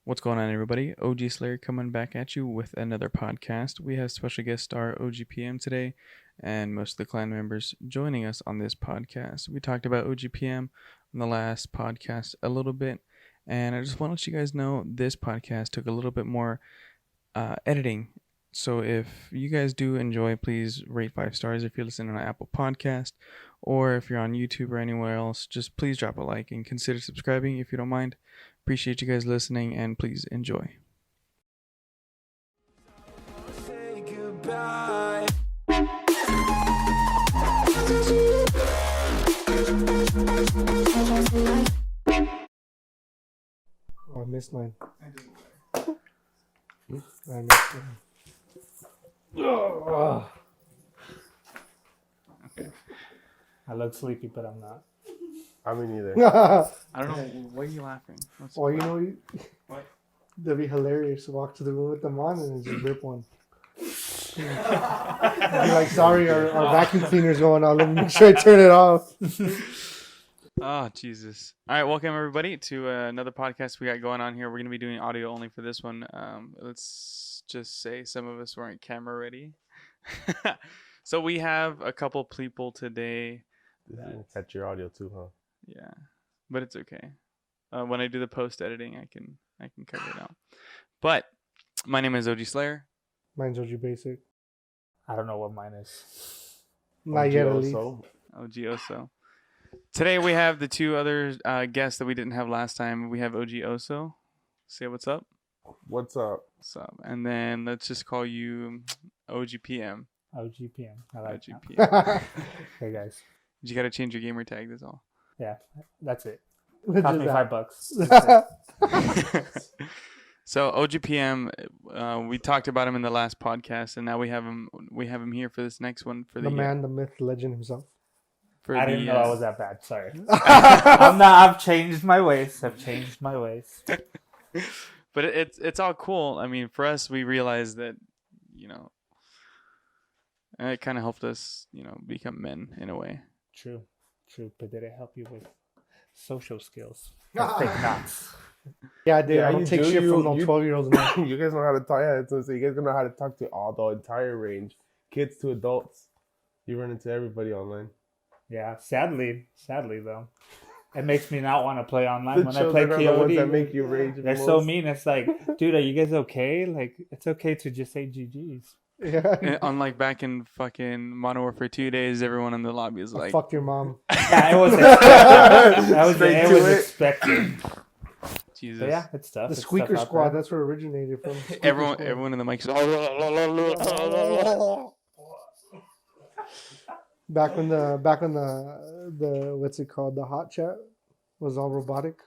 What's going on, everybody? OhGeeSlayer coming back at you with another podcast. We have special guest star OhGeePM today, and most of the clan members joining us on this podcast. We talked about OhGeePM on the last podcast a little bit, and I just want to let you guys know this podcast took a little bit more editing. So if you guys do enjoy, please rate 5 stars if you're listening on Apple Podcast, or if you're on YouTube or anywhere else, just please drop a like and consider subscribing if you don't mind. Appreciate you guys listening, and please enjoy. Say goodbye. Oh, I missed mine. I did. I missed mine. Oh. Okay. I look sleepy, but I'm not. I mean, neither. I don't know. Why are you laughing? Well, you know, What? that'd be hilarious to walk to the room with them on and then just rip one. Be like, sorry, our vacuum cleaner's going on. Let me make sure I turn it off. Oh, Jesus. All right, welcome everybody to another podcast we got going on here. We're going to be doing audio only for this one. Let's just say some of us weren't camera ready. So we have a couple people today. Catch your audio too, huh? Yeah, but it's okay. When I do the post editing, I can cover it out. But my name is OhGeeSlayer. Mine's OhGeeBaesik. I don't know what mine is. Not yet, at least. OhGeeOSO. OhGeeOSO. Today we have the two other guests that we didn't have last time. We have OhGeeOSO. Say what's up. What's up? What's up? And then let's just call you OhGeePM. OhGeePM. I like that. OhGeePM. Hey guys. You got to change your gamer tag. That's all. Yeah, that's it. What Cost is me that? $5. That's it. So OhGeePM, we talked about him in the last podcast, and now we have him. We have him here for this next one for The man, the myth, legend himself. For I the, didn't know I was that bad. Sorry. I've changed my ways. But it's all cool. I mean, for us, we realized that, it kind of helped us, become men in a way. True. But did it help you with social skills? Fake knots. Yeah, I did. Yeah, I don't you take do. shit from no You- 12-year-olds now. You guys know how to talk. Yeah, so you guys know how to talk to all the entire range, kids to adults. You run into everybody online. Yeah, sadly though. It makes me not want to play online. The When I play children are the ones that COD, make you rage. they're the so most. mean. It's like, dude, are you guys okay? Like, it's okay to just say GG's. Yeah. Unlike back in fucking Modern Warfare 2 days, everyone in the lobby is like, Fuck your mom. Yeah, it was expected. Straight It to was it. expected. Jesus. But yeah, it's tough. The It's Squeaker tough out Squad, there. that's where it originated from. Squeaker Everyone, Squad. everyone in the mic is Back when the what's it called, the hot chat was all robotic.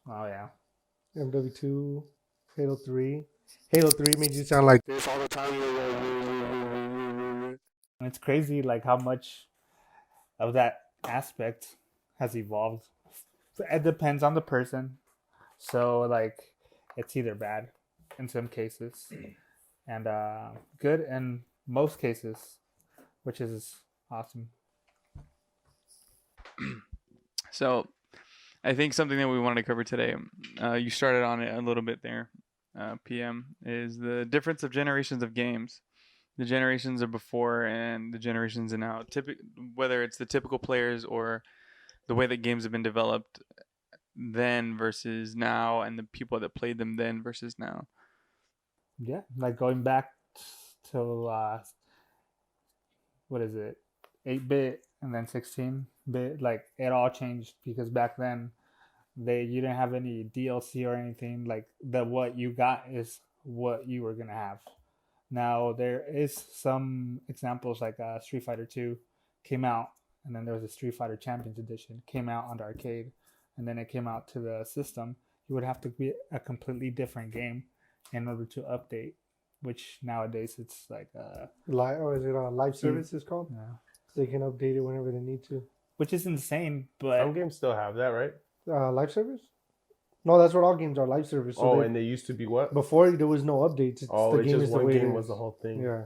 Oh yeah. MW2, Halo 3. Halo 3 made you sound like this all the time. And it's crazy, like how much of that aspect has evolved. It depends on the person. So like, it's either bad in some cases, and good in most cases, which is awesome. So, I think something that we wanted to cover today, you started on it a little bit there, PM, is the difference of generations of games. The generations of before and the generations of now. Whether it's the typical players or the way that games have been developed then versus now, and the people that played them then versus now. Yeah, like going back to what is it, 8-bit and then 16-bit. Like it all changed because back then you didn't have any DLC or anything. Like what you got is what you were gonna have. Now there is some examples like Street Fighter 2 came out, and then there was a Street Fighter Champions Edition came out on the arcade, and then it came out to the system. You would have to be a completely different game in order to update, which nowadays it's like live service is called? yeah. They can update it whenever they need to. Which is insane, Some but games still have that, right? Live service? No, that's what all games are, live service. So And they used to be what? before there was no updates. It's the It's game just is the one way it game is. was the whole thing. Yeah.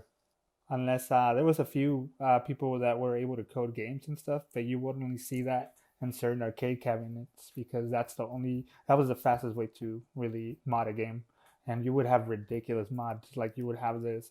unless there was a few people that were able to code games and stuff, but you wouldn't only see that and certain arcade cabinets because that was the fastest way to really mod a game. And you would have ridiculous mods. Like you would have this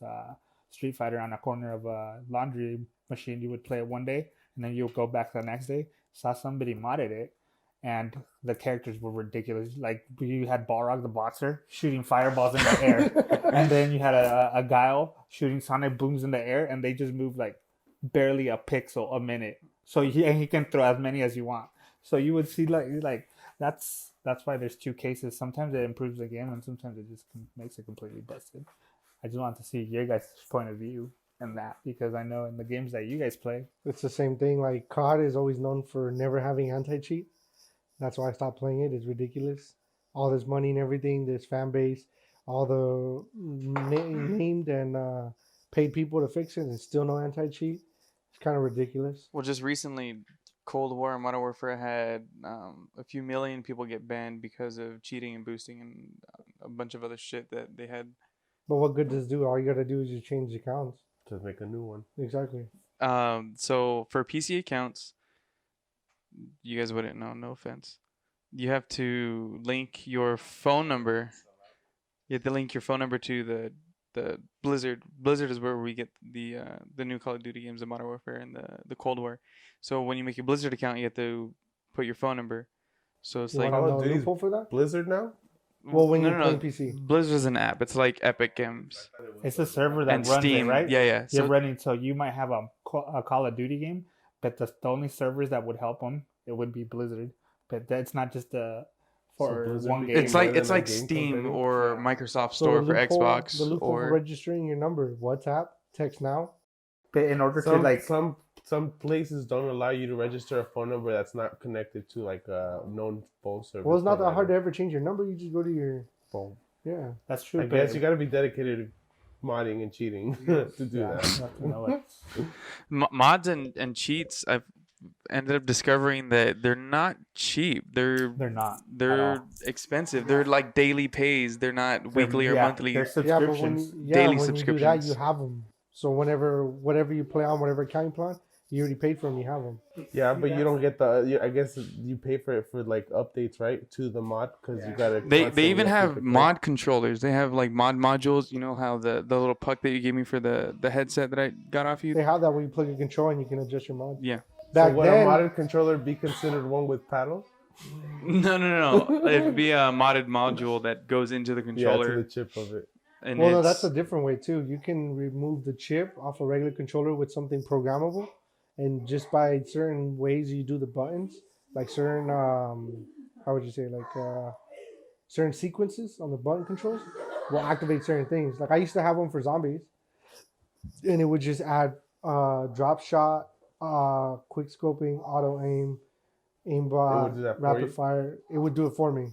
Street Fighter on a corner of a laundry machine. You would play it one day and then you'll go back the next day. Saw somebody modded it and the characters were ridiculous. Like you had Balrog the boxer shooting fireballs in the air. And then you had a Guile shooting sonic booms in the air and they just moved like barely a pixel a minute. So he can throw as many as you want. So you would see like that's why there's two cases. Sometimes it improves the game, and sometimes it just makes it completely busted. I just wanted to see your guys' point of view in that because I know in the games that you guys play, It's the same thing. Like COD is always known for never having anti-cheat. That's why I stopped playing it. It's ridiculous. All this money and everything, this fan base, all the named and paid people to fix it, and still no anti-cheat. It's kind of ridiculous. Well, just recently, Cold War and Modern Warfare had a few million people get banned because of cheating and boosting and a bunch of other shit that they had. But what good does it do? All you gotta do is just change accounts. Just make a new one. Exactly. So for PC accounts, you guys wouldn't know, no offense. You have to link your phone number. You have to link your phone number to the Blizzard. Blizzard is where we get the new Call of Duty games, the Modern Warfare and the Cold War. So when you make your Blizzard account, you have to put your phone number. So it's You like wanna Call know of a Duty's loophole for that? Blizzard now? Well, when no, you no, play PC. Blizzard is an app. It's like Epic Games it's a server that and runs Steam, it, right? Yeah. You're So running, so you might have a Call of Duty game, but the only servers that would help them it would be Blizzard. But that's not just for Blizzard one became game. it's like more than a game Steam company? or Yeah. Microsoft So Store the for loophole- Xbox The loophole for or registering your number: WhatsApp, text now. But in order to Some like, some places don't allow you to register a phone number that's not connected to like a known phone service. Well, it's not that hard to provider. ever change your number. You just go to your Phone. yeah. that's true. I but guess you got to be dedicated to modding and cheating to do yeah, that. you have to know it. mods and cheats. I've ended up discovering that they're not cheap. They're not. at They're all. expensive. They're like daily pays. They're not weekly or Yeah, monthly. They're Yeah, but when subscriptions. you, Daily when you do that, subscriptions. you have them. So whatever you play on, whatever accounting plan, you already paid for them. You have them. Yeah, but you don't get I guess you pay for it for like updates, right, to the mod because you gotta. They even constantly have update the mod controllers. They have like mod modules. You know how the little puck that you gave me for the headset that I got off you? They have that where you plug a control and you can adjust your mod. Yeah. So Back would a then, modded controller be considered one with paddle? No. It'd be a modded module that goes into the Yeah, controller. to the chip of it. And well, no, it's- that's a different way too. You can remove the chip off a regular controller with something programmable, and just by certain ways you do the buttons, like certain how would you say, like certain sequences on the button controls will activate certain things. Like I used to have one for zombies, and it would just add drop shot, quick scoping, auto aim, It would do aimbot, that for you? rapid fire. It would do it for me.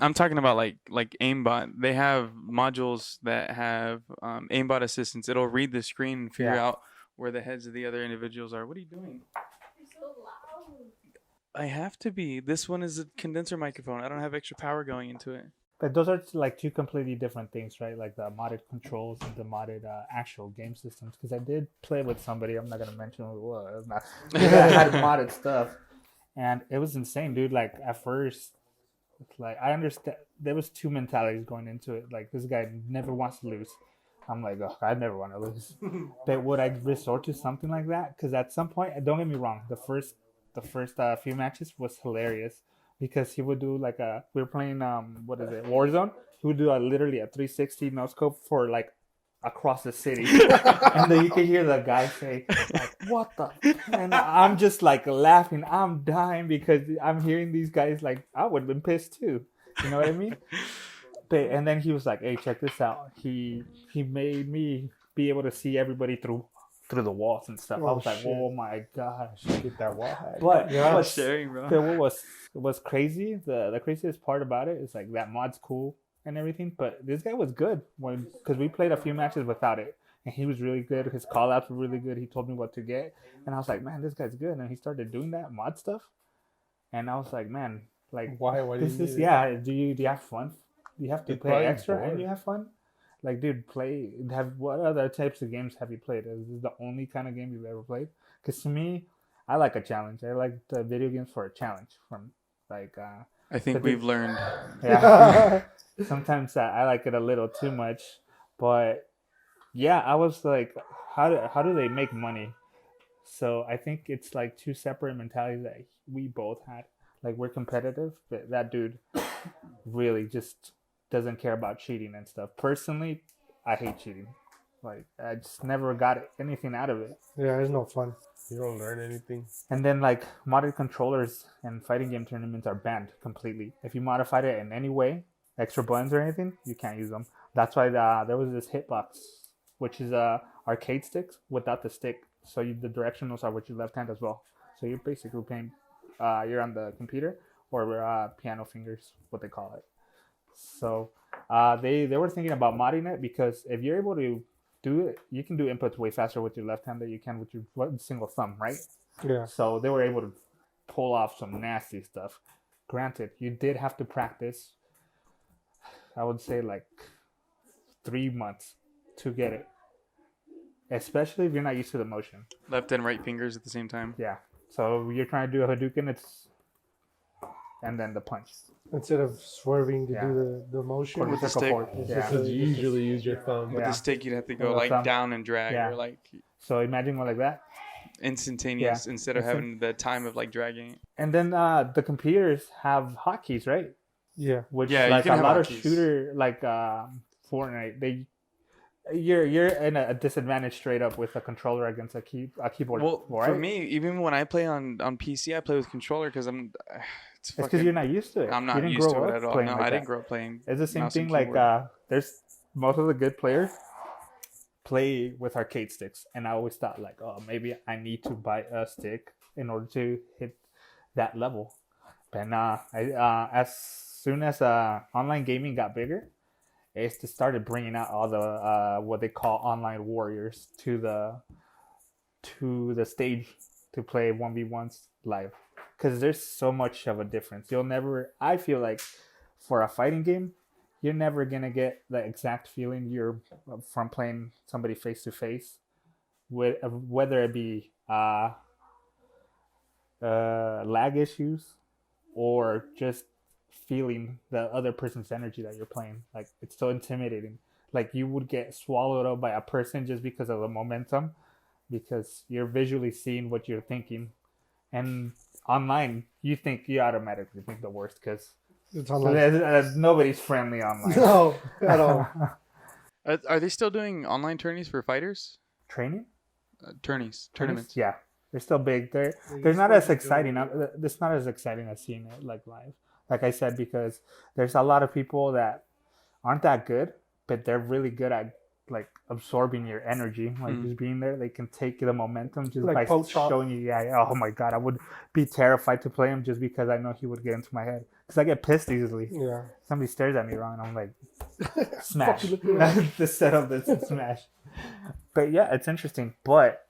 I'm talking about like aimbot. They have modules that have aimbot assistance. It'll read the screen and figure Yeah. out where the heads of the other individuals are. What are you doing? I have to be. This one is a condenser microphone. I don't have extra power going into it. But those are like two completely different things, right? Like the modded controls and the modded actual game systems. Because I did play with somebody. I'm not gonna mention who it was. That had modded stuff, and it was insane, dude. Like at first, like I understand there was two mentalities going into it. Like this guy never wants to lose. I'm like, oh, I never want to lose. But would I resort to something like that? Because at some point, don't get me wrong, the first few matches was hilarious because he would do like we were playing what is it, Warzone. He would do literally a 360 no scope for like across the city, and then you can hear the guy say like, "What the?" And I'm just like laughing. I'm dying because I'm hearing these guys like I would have been pissed too. You know what I mean? But, and then he was like, "Hey, check this out." He made me be able to see everybody through the walls and stuff. I Oh, was like, shit. "Oh my gosh!" Get that wall hack. But Yeah. but Sharing, bro. but what was crazy? The craziest part about it is like that mod's cool and everything, but this guy was good because we played a few matches without it, and he was really good. His call outs were really good. He told me what to get, and I was like, man, this guy's good. And he started doing that mod stuff, and I was like, man, like Why? Why this did is do you have fun? Do you have to It's play probably extra bored. and you have fun? Like, dude, what other types of games have you played? Is this the only kind of game you've ever played? Because to me, I like a challenge. I like the video games for a challenge. From like, I think but we've learned. yeah. Sometimes I like it a little too much, but yeah, I was like, how do they make money? So I think it's like two separate mentalities that we both had. Like we're competitive, but that dude really just doesn't care about cheating and stuff. Personally, I hate cheating. Like I just never got anything out of it. Yeah, it's no fun. You don't learn anything. And then like modded controllers and fighting game tournaments are banned completely. If you modified it in any way, extra buttons or anything, you can't use them. That's why there was this hitbox, which is arcade sticks without the stick. So the directionals are with your left hand as well. So you're basically playing, you're on the computer or piano fingers, what they call it. So they were thinking about modding it because if you're able to do it, you can do inputs way faster with your left hand than you can with your single thumb, right? Yeah. So they were able to pull off some nasty stuff. Granted, you did have to practice, I would say like 3 months to get it. Especially if you're not used to the motion. Left and right fingers at the same time. Yeah. So you're trying to do a Hadouken, and then the punch. Instead of swerving to Yeah. do the motion. Or With the circle stick. forward. It's Yeah. just Because you usually use your thumb. With Yeah. the stick, you'd have to go With the like thumb. down and drag, Yeah. or like So imagine one like that. instantaneous instead of Instant- having the time of like dragging it. And then the computers have hotkeys, right? Yeah. Which Yeah, you like can a have lot of hotkeys. shooter like Fortnite, you're in a disadvantage straight up with a controller against a keyboard. Well, right? for me, even when I play on PC, I play with controller because it's because fucking. you're not used to it. I'm You not didn't used grow to it up at all. playing No, like I that. didn't grow up playing. It's the same mouse and thing. Like keyboard. there's most of the good players play with arcade sticks, and I always thought like, oh, maybe I need to buy a stick in order to hit that level. But as soon as online gaming got bigger, it started bringing out all the what they call online warriors to the stage to play 1v1s live, because there's so much of a difference. I feel like for a fighting game, you're never gonna get the exact feeling you're from playing somebody face to face, with whether it be lag issues or just feeling the other person's energy that you're playing. Like it's so intimidating. Like you would get swallowed up by a person just because of the momentum, because you're visually seeing what you're thinking. And online, you automatically think the worst because It's online. nobody's friendly online. No, at all. Are they still doing online tourneys for fighters? Training? Tournaments. Yeah, they're still big. They're not as exciting. It's not as exciting as seeing it like live. Like I said, because there's a lot of people that aren't that good, but they're really good at like absorbing your energy, like just being there. They can take the momentum just Like by poke chop. showing you. Yeah, oh my god, I would be terrified to play him just because I know he would get into my head. Because I get pissed easily. Yeah. Somebody stares at me wrong, and I'm like, smash. Fuck you looking at? The setup is smash. But yeah, it's interesting. But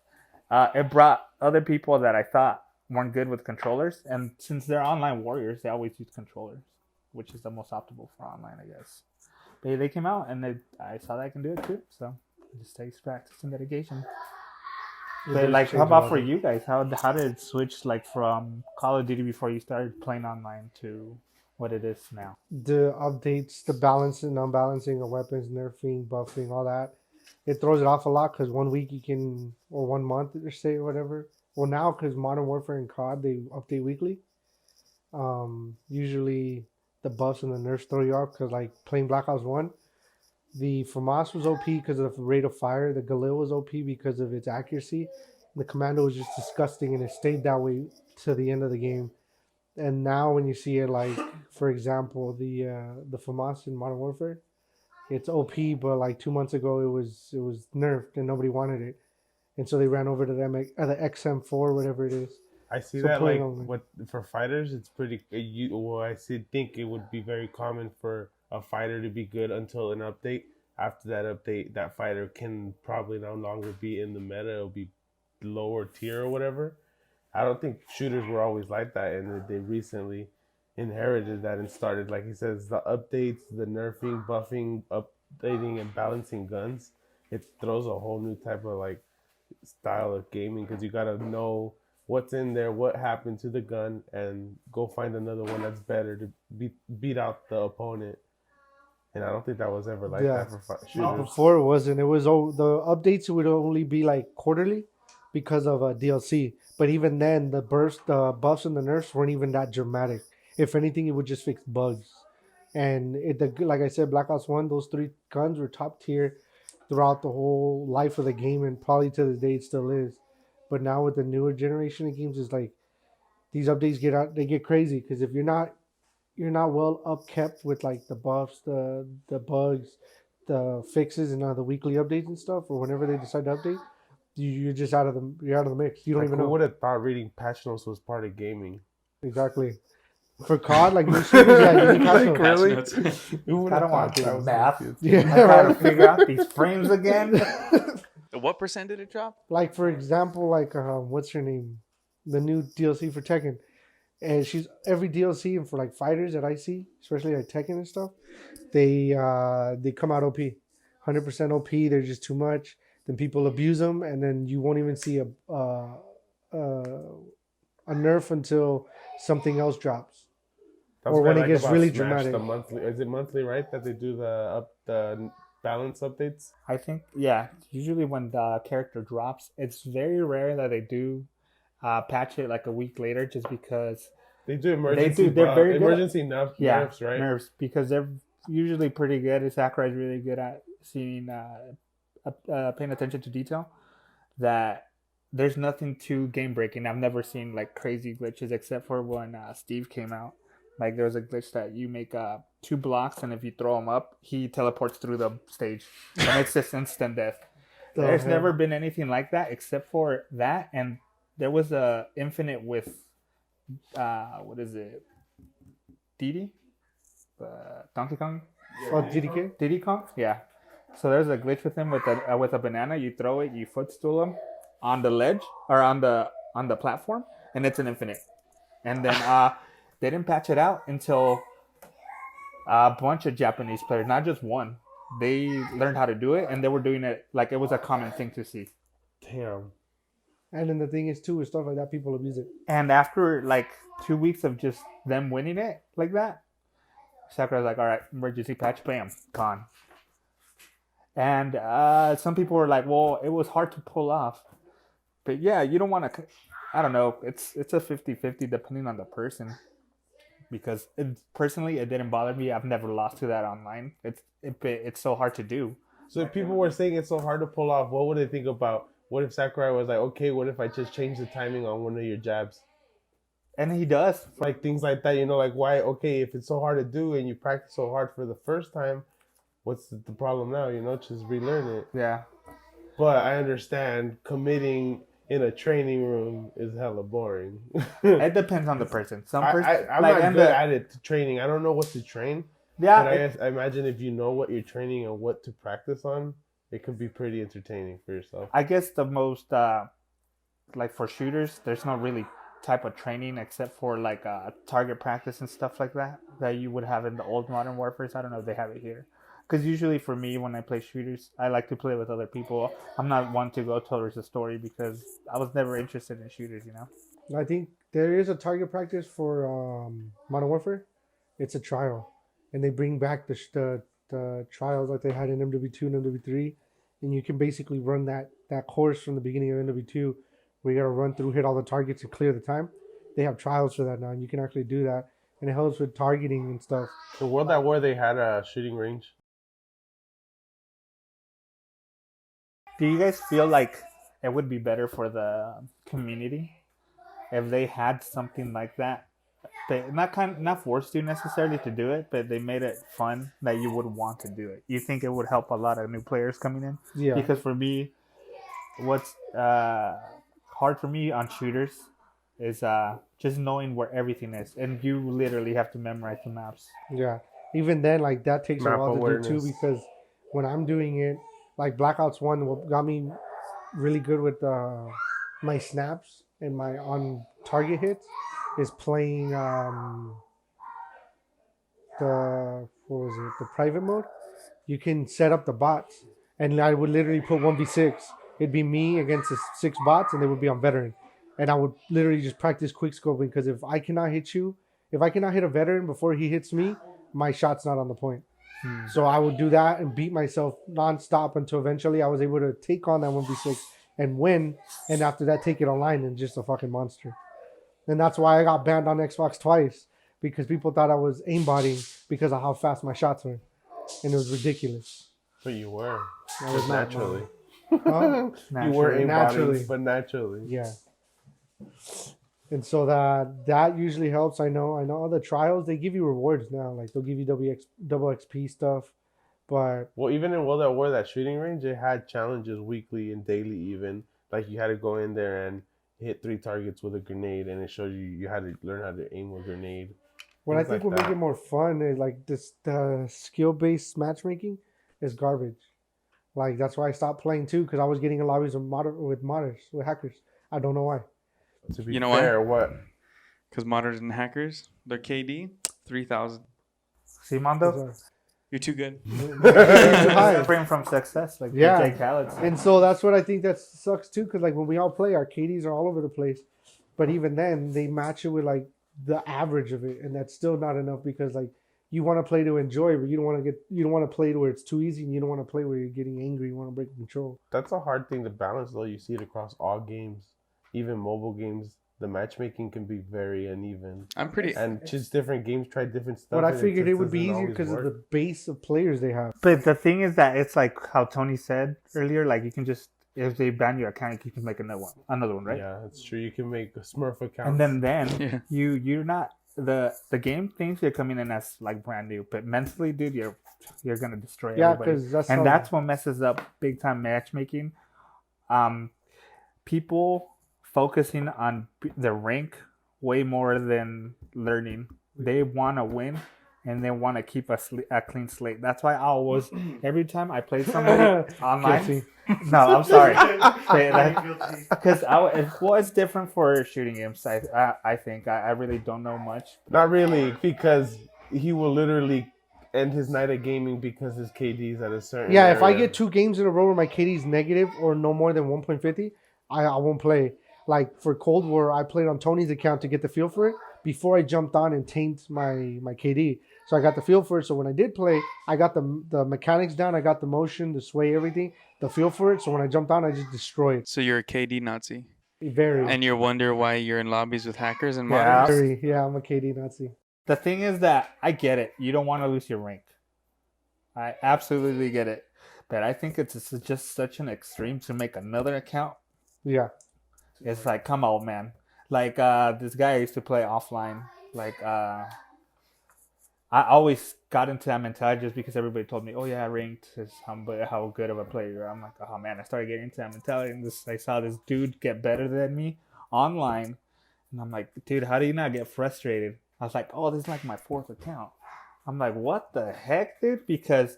it brought other people that I thought weren't good with controllers, and since they're online warriors, they always use controllers, which is the most optimal for online, I guess. But they came out, and I saw that I can do it too. So it just takes practice and dedication. But like, how about for you guys? How did it switch like from Call of Duty before you started playing online to what it is now? The updates, the balancing, unbalancing of weapons, nerfing, buffing, all that. It throws it off a lot because 1 week you can, or 1 month, or say, or whatever. Well, now because Modern Warfare and COD, they update weekly. Usually the buffs and the nerfs throw you off because, like, playing Black Ops 1, the FAMAS was OP because of the rate of fire. The Galil was OP because of its accuracy. The Commando was just disgusting, and it stayed that way to the end of the game. And now when you see it, like, for example, the FAMAS in Modern Warfare, it's OP, but like 2 months ago it was nerfed and nobody wanted it, and so they ran over to the XM4, whatever it is. I see So that playing like online. what for fighters, it's pretty. Think it would be very common for a fighter to be good until an update. After that update, that fighter can probably no longer be in the meta. It'll be lower tier or whatever. I don't think shooters were always like that, and they recently inherited that and started, like he says, the updates, the nerfing, buffing, updating, and balancing guns. It throws a whole new type of like style of gaming because you gotta know what's in there, what happened to the gun, and go find another one that's better to beat out the opponent. And I don't think that was ever like that for shooters. Before it wasn't. It was the updates would only be like quarterly because of DLC. But even then, the buffs, and the nerfs weren't even that dramatic. If anything, it would just fix bugs. And like I said, Black Ops 1, those 3 guns were top tier throughout the whole life of the game, and probably to this day it still is. But now with the newer generation of games, it's like these updates get crazy, because if you're not well upkept with like the buffs, the bugs, the fixes, and the weekly updates and stuff, or whenever they decide to update, you're just out of the mix. You don't even know. Who would have thought reading patch notes was part of gaming? Exactly. For COD, like new series, yeah, you need patch notes. Really? I don't want to do math. Yeah, I gotta figure out these frames again. What percent did it drop? Like for example, like what's her name, the new DLC for Tekken, and she's every DLC, and for like fighters that I see, especially like Tekken and stuff, they come out OP, 100% OP. They're just too much. Then people abuse them, and then you won't even see a nerf until something else drops. That's or when what I it gets about really Smash, dramatic. The monthly, is it monthly, right? That they do the balance updates? I think, yeah. Usually when the character drops, it's very rare that they do patch it like a week later, just because they do emergency. They're very emergency good. nerfs, right? Nerfs, because they're usually pretty good. Sakurai's really good at seeing, paying attention to detail. That there's nothing too game breaking. I've never seen like crazy glitches except for when Steve came out. Like there was a glitch that you make 2 blocks, and if you throw him up, he teleports through the stage, and it's just instant death. There's never been anything like that except for that, and there was a infinite with what is it? Diddy, Donkey Kong. Oh, GDK? Diddy Kong, yeah. So there's a glitch with him with a banana. You throw it, you footstool him on the ledge or on the platform, and it's an infinite. And then they didn't patch it out until a bunch of Japanese players, not just one. They learned how to do it, and they were doing it like it was a common thing to see. Damn. And then the thing is too, with stuff like that, people abuse it. And after like 2 weeks of just them winning it like that, Sakurai's like, all right, emergency patch, bam, gone. And some people were like, well, it was hard to pull off. But yeah, you don't want to, I don't know, it's a 50-50 depending on the person. Because personally, it didn't bother me. I've never lost to that online. It's so hard to do. So if people were saying it's so hard to pull off, what would they think about? What if Sakurai was like, okay, what if I just change the timing on one of your jabs? And he does. Like things like that, like why, okay, if it's so hard to do and you practice so hard for the first time, what's the problem now? Just relearn it. Yeah. But I understand committing in a training room is hella boring. It depends on the person. Some person, I'm like, not good at it, training. I don't know what to train. Yeah. But I imagine if you know what you're training and what to practice on, it could be pretty entertaining for yourself. I guess the most, like for shooters, there's no really type of training except for like target practice and stuff like that you would have in the old Modern Warfares. I don't know if they have it here. Because usually for me, when I play shooters, I like to play with other people. I'm not one to go towards the story because I was never interested in shooters, I think there is a target practice for Modern Warfare. It's a trial. And they bring back the trials like they had in MW2 and MW3. And you can basically run that course from the beginning of MW2 where you got to run through, hit all the targets, and clear the time. They have trials for that now, and you can actually do that. And it helps with targeting and stuff. The World at War, they had a shooting range. Do you guys feel like it would be better for the community if they had something like that? They not forced you necessarily to do it, but they made it fun that you would want to do it. You think it would help a lot of new players coming in? Yeah. Because for me, what's hard for me on shooters is just knowing where everything is, and you literally have to memorize the maps. Yeah. Even then, like that takes Map a while awareness. to do too, because when I'm doing it, like Black Ops 1, what got me really good with my snaps and my on target hits is playing the private mode. You can set up the bots, and I would literally put 1v6. It'd be me against the 6 bots, and they would be on veteran. and I would literally just practice quick scoping because if I cannot hit a veteran before he hits me, my shot's not on the point. So I would do that and beat myself nonstop until eventually I was able to take on that 1v6 and win, and after that take it online and just a fucking monster. And that's why I got banned on Xbox twice, because people thought I was aimbotting because of how fast my shots were, and it was ridiculous. But you were. I was not, naturally. Huh? You were aimbotting, Naturally. but naturally. Yeah. And so that usually helps. I know all the trials, they give you rewards now. Like they'll give you double XP stuff. But well, even in World at War, that shooting range, it had challenges weekly and daily even. Like you had to go in there and hit 3 targets with a grenade, and it showed you had to learn how to aim with a grenade. what I think will make it more fun is like the skill-based matchmaking is garbage. Like that's why I stopped playing too, because I was getting in lobbies with hackers. I don't know why. To be fair, what? Because modders and hackers, their KD 3,000. See, Mondo? You're too good. Suffering from success, like Jake Khaled. And so that's what I think that sucks too, because like when we all play, our KDs are all over the place. But even then, they match it with like the average of it, and that's still not enough, because like you want to play to enjoy, but you don't want to play to where it's too easy, and you don't want to play where you're getting angry. You want to break control. That's a hard thing to balance, though. You see it across all games, even mobile games. The matchmaking can be very uneven. And just different games try different stuff. But I figured it would be easier because of the base of players they have. But the thing is that it's like how Tony said earlier, like you can just, if they ban your account, you can make another one, right? Yeah, that's true. You can make a Smurf account. And then you're not, the game thinks you're coming in as like brand new, but mentally, dude, you're gonna destroy everybody. That's what messes up big time matchmaking. People focusing on the rank way more than learning. They want to win, and they want to keep a clean slate. That's why I always, every time I play somebody online. No, I'm sorry. Because it's different for shooting games. I think I really don't know much. Not really, because he will literally end his night of gaming because his KD is at a certain. Yeah, area. if I get 2 games in a row where my KD is negative or no more than 1.50, I won't play. Like for Cold War, I played on Tony's account to get the feel for it before I jumped on and tanked my KD. So I got the feel for it. So when I did play, I got the mechanics down. I got the motion, the sway, everything, the feel for it. So when I jumped on, I just destroyed. So you're a KD Nazi. Very. And you wonder why you're in lobbies with hackers and modders? Yeah, I'm a KD Nazi. The thing is that I get it. You don't want to lose your rank. I absolutely get it. But I think it's just such an extreme to make another account. Yeah. It's like, come on, man. Like, this guy I used to play offline. Like, I always got into that mentality just because everybody told me, oh, yeah, ranked is how good of a player you are. I'm like, oh, man, I started getting into that mentality. And I saw this dude get better than me online. And I'm like, dude, how do you not get frustrated? I was like, oh, this is like my 4th account. I'm like, what the heck, dude? Because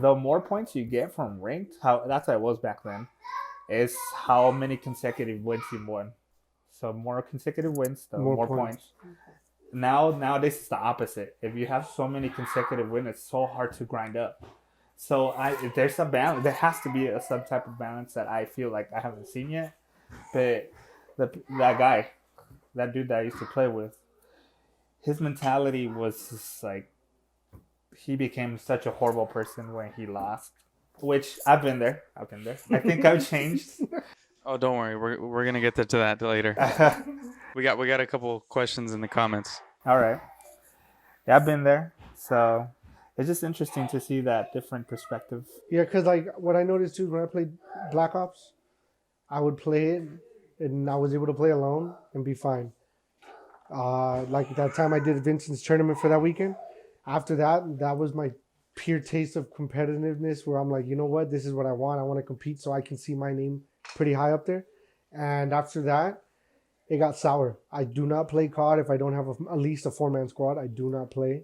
the more points you get from ranked, that's how it was back then, is how many consecutive wins you won. So more consecutive wins, the more points. Nowadays it's the opposite. If you have so many consecutive wins, it's so hard to grind up. So there's a balance. There has to be some type of balance that I feel like I haven't seen yet. But that dude that I used to play with, his mentality was just like, he became such a horrible person when he lost. Which I've been there. I think I've changed. Oh, don't worry. We're gonna get to that later. we got a couple questions in the comments. All right. Yeah, I've been there. So it's just interesting to see that different perspective. Yeah, because like what I noticed too, when I played Black Ops, I would play it and I was able to play alone and be fine. Like that time I did Vincent's tournament for that weekend. After that was my pure taste of competitiveness, where I'm like, you know what, this is what I want. I want to compete so I can see my name pretty high up there. And after that, it got sour. I do not play COD if I don't have at least a 4-man squad. I do not play.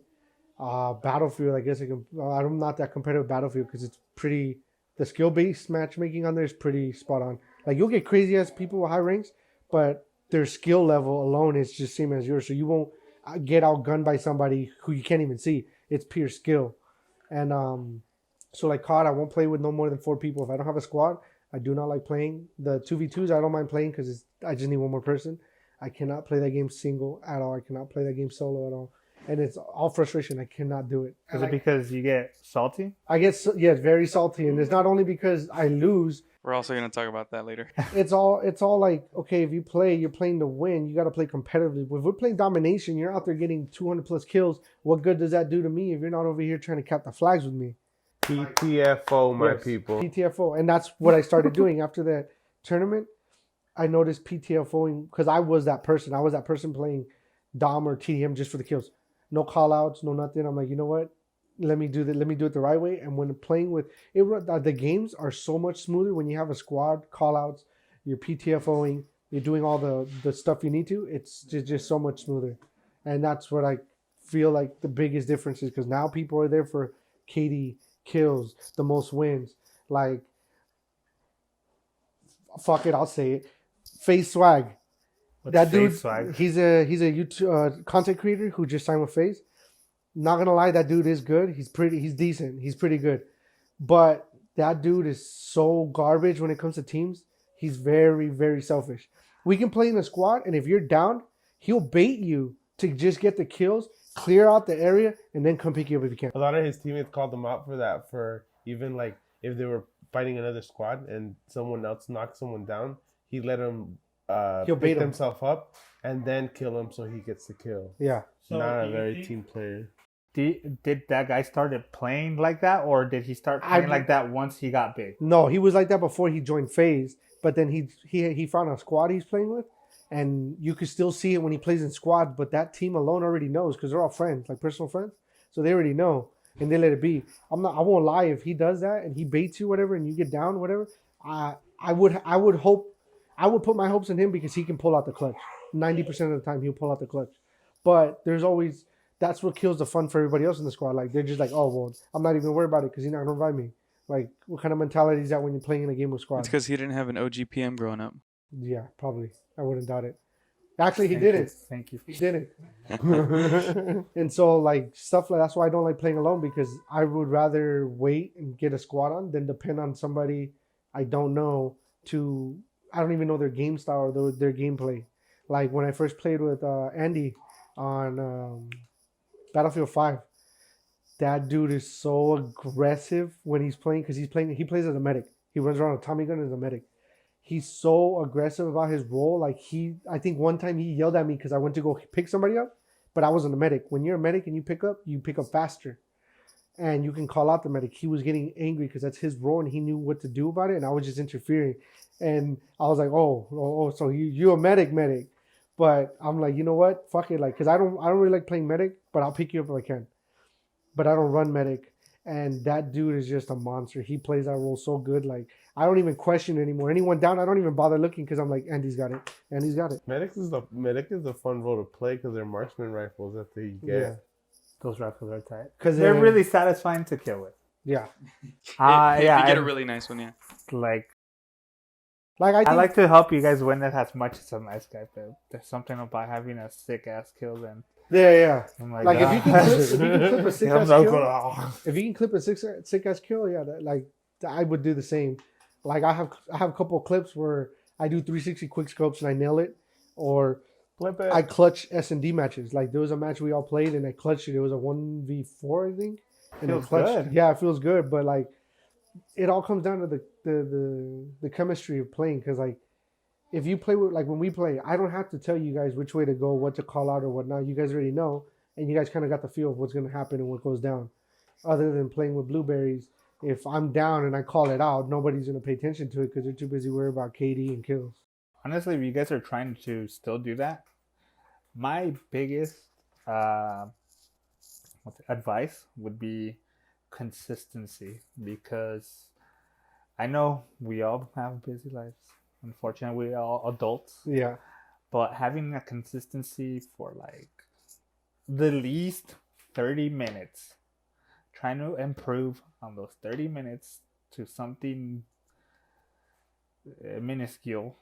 Battlefield, I guess I'm not that competitive with Battlefield because it's pretty, the skill-based matchmaking on there is pretty spot on. Like you'll get crazy ass people with high ranks, but their skill level alone is just same as yours. So you won't get outgunned by somebody who you can't even see. It's pure skill. And so like COD, I won't play with no more than 4 people. If I don't have a squad, I do not like playing the 2v2s. I don't mind playing because I just need one more person. I cannot play that game single at all. I cannot play that game solo at all. And it's all frustration. I cannot do it. Is it because you get salty? I get very salty, and it's not only because I lose. We're also going to talk about that later. It's all like, okay, if you play, you're playing to win. You got to play competitively. If we're playing domination, you're out there getting 200 plus kills. What good does that do to me if you're not over here trying to cap the flags with me? PTFO, my people. PTFO, and that's what I started doing after that tournament. I noticed PTFOing because I was that person. I was that person playing Dom or TDM just for the kills. No call outs, no nothing. I'm like, you know what? Let me do it the right way. And when playing with it, the games are so much smoother when you have a squad, call outs, you're PTFOing, you're doing all the stuff you need to. It's just so much smoother. And that's what I feel like the biggest difference is, because now people are there for KD, kills, the most wins. Like, fuck it, I'll say it. FaZe Swag. What's That FaZe dude, Swag? he's a YouTube content creator who just signed with FaZe. Not gonna lie, that dude is good. He's decent. He's pretty good. But that dude is so garbage when it comes to teams. He's very, very selfish. We can play in a squad, and if you're down, he'll bait you to just get the kills, clear out the area, and then come pick you up if you can. A lot of his teammates called him out for that. For even like if they were fighting another squad and someone else knocked someone down, he let him He'll bait pick him. himself up and then kill him so he gets the kill. Yeah. Not a very team player. Did that guy started playing like that, or did he start playing like that once he got big? No, he was like that before he joined FaZe, but then he found a squad he's playing with, and you could still see it when he plays in squads, but that team alone already knows because they're all friends, like personal friends. So they already know, and they let it be. I won't lie, if he does that and he baits you, whatever, and you get down, whatever, I would put my hopes in him because he can pull out the clutch. 90% of the time he'll pull out the clutch. But there's always, that's what kills the fun for everybody else in the squad. Like, they're just like, oh, well, I'm not even worried about it because he's not going to revive me. Like, what kind of mentality is that when you're playing in a game with squad? It's because he didn't have an OhGeePM growing up. Yeah, probably. I wouldn't doubt it. Actually, he didn't. Thank you. He didn't. And so, like, stuff like that's why I don't like playing alone, because I would rather wait and get a squad on than depend on somebody I don't know I don't even know their game style or their gameplay. Like, when I first played with Andy on Battlefield 5, that dude is so aggressive when he's playing, because he plays as a medic. He runs around with a Tommy gun as a medic. He's so aggressive about his role. Like, I think one time he yelled at me because I went to go pick somebody up, but I wasn't a medic. When you're a medic and you pick up faster, and you can call out the medic. He was getting angry because that's his role, and he knew what to do about it, and I was just interfering. And I was like, oh, so you're a medic. But I'm like, you know what? Fuck it. Like, because I don't really like playing medic, but I'll pick you up if I can. But I don't run medic. And that dude is just a monster. He plays that role so good. Like, I don't even question it anymore. Anyone down, I don't even bother looking because I'm like, Andy's got it. Andy's got it. Medic is a fun role to play because they're marksman rifles that they get. Yeah. Those rifles are tight. Because They're really satisfying to kill with. Yeah. Yeah, you get a and, really nice one, yeah. like I like to help you guys win that as much as a nice guy, but there's something about having a sick ass kill then. Yeah. I'm Like, if you can clip a sick ass kill, kill. if you can clip a sick ass kill, yeah, I would do the same. Like, I have a couple of clips where I do 360 quick scopes and I nail it, or Flip it. I clutch S&D matches. Like, there was a match we all played and I clutched it. It was a 1v4, I think. And Feels I clutched. good. Yeah, it feels good, but like, it all comes down to the chemistry of playing. Because, like, if you play with, like, when we play, I don't have to tell you guys which way to go, what to call out or whatnot. You guys already know, and you guys kind of got the feel of what's going to happen and what goes down. Other than playing with Blueberries, if I'm down and I call it out, nobody's going to pay attention to it because they're too busy worried about KD and kills. Honestly, if you guys are trying to still do that, my biggest advice would be consistency, because I know we all have busy lives. Unfortunately, we're all adults. Yeah. But having a consistency for like the least 30 minutes, trying to improve on those 30 minutes to something minuscule,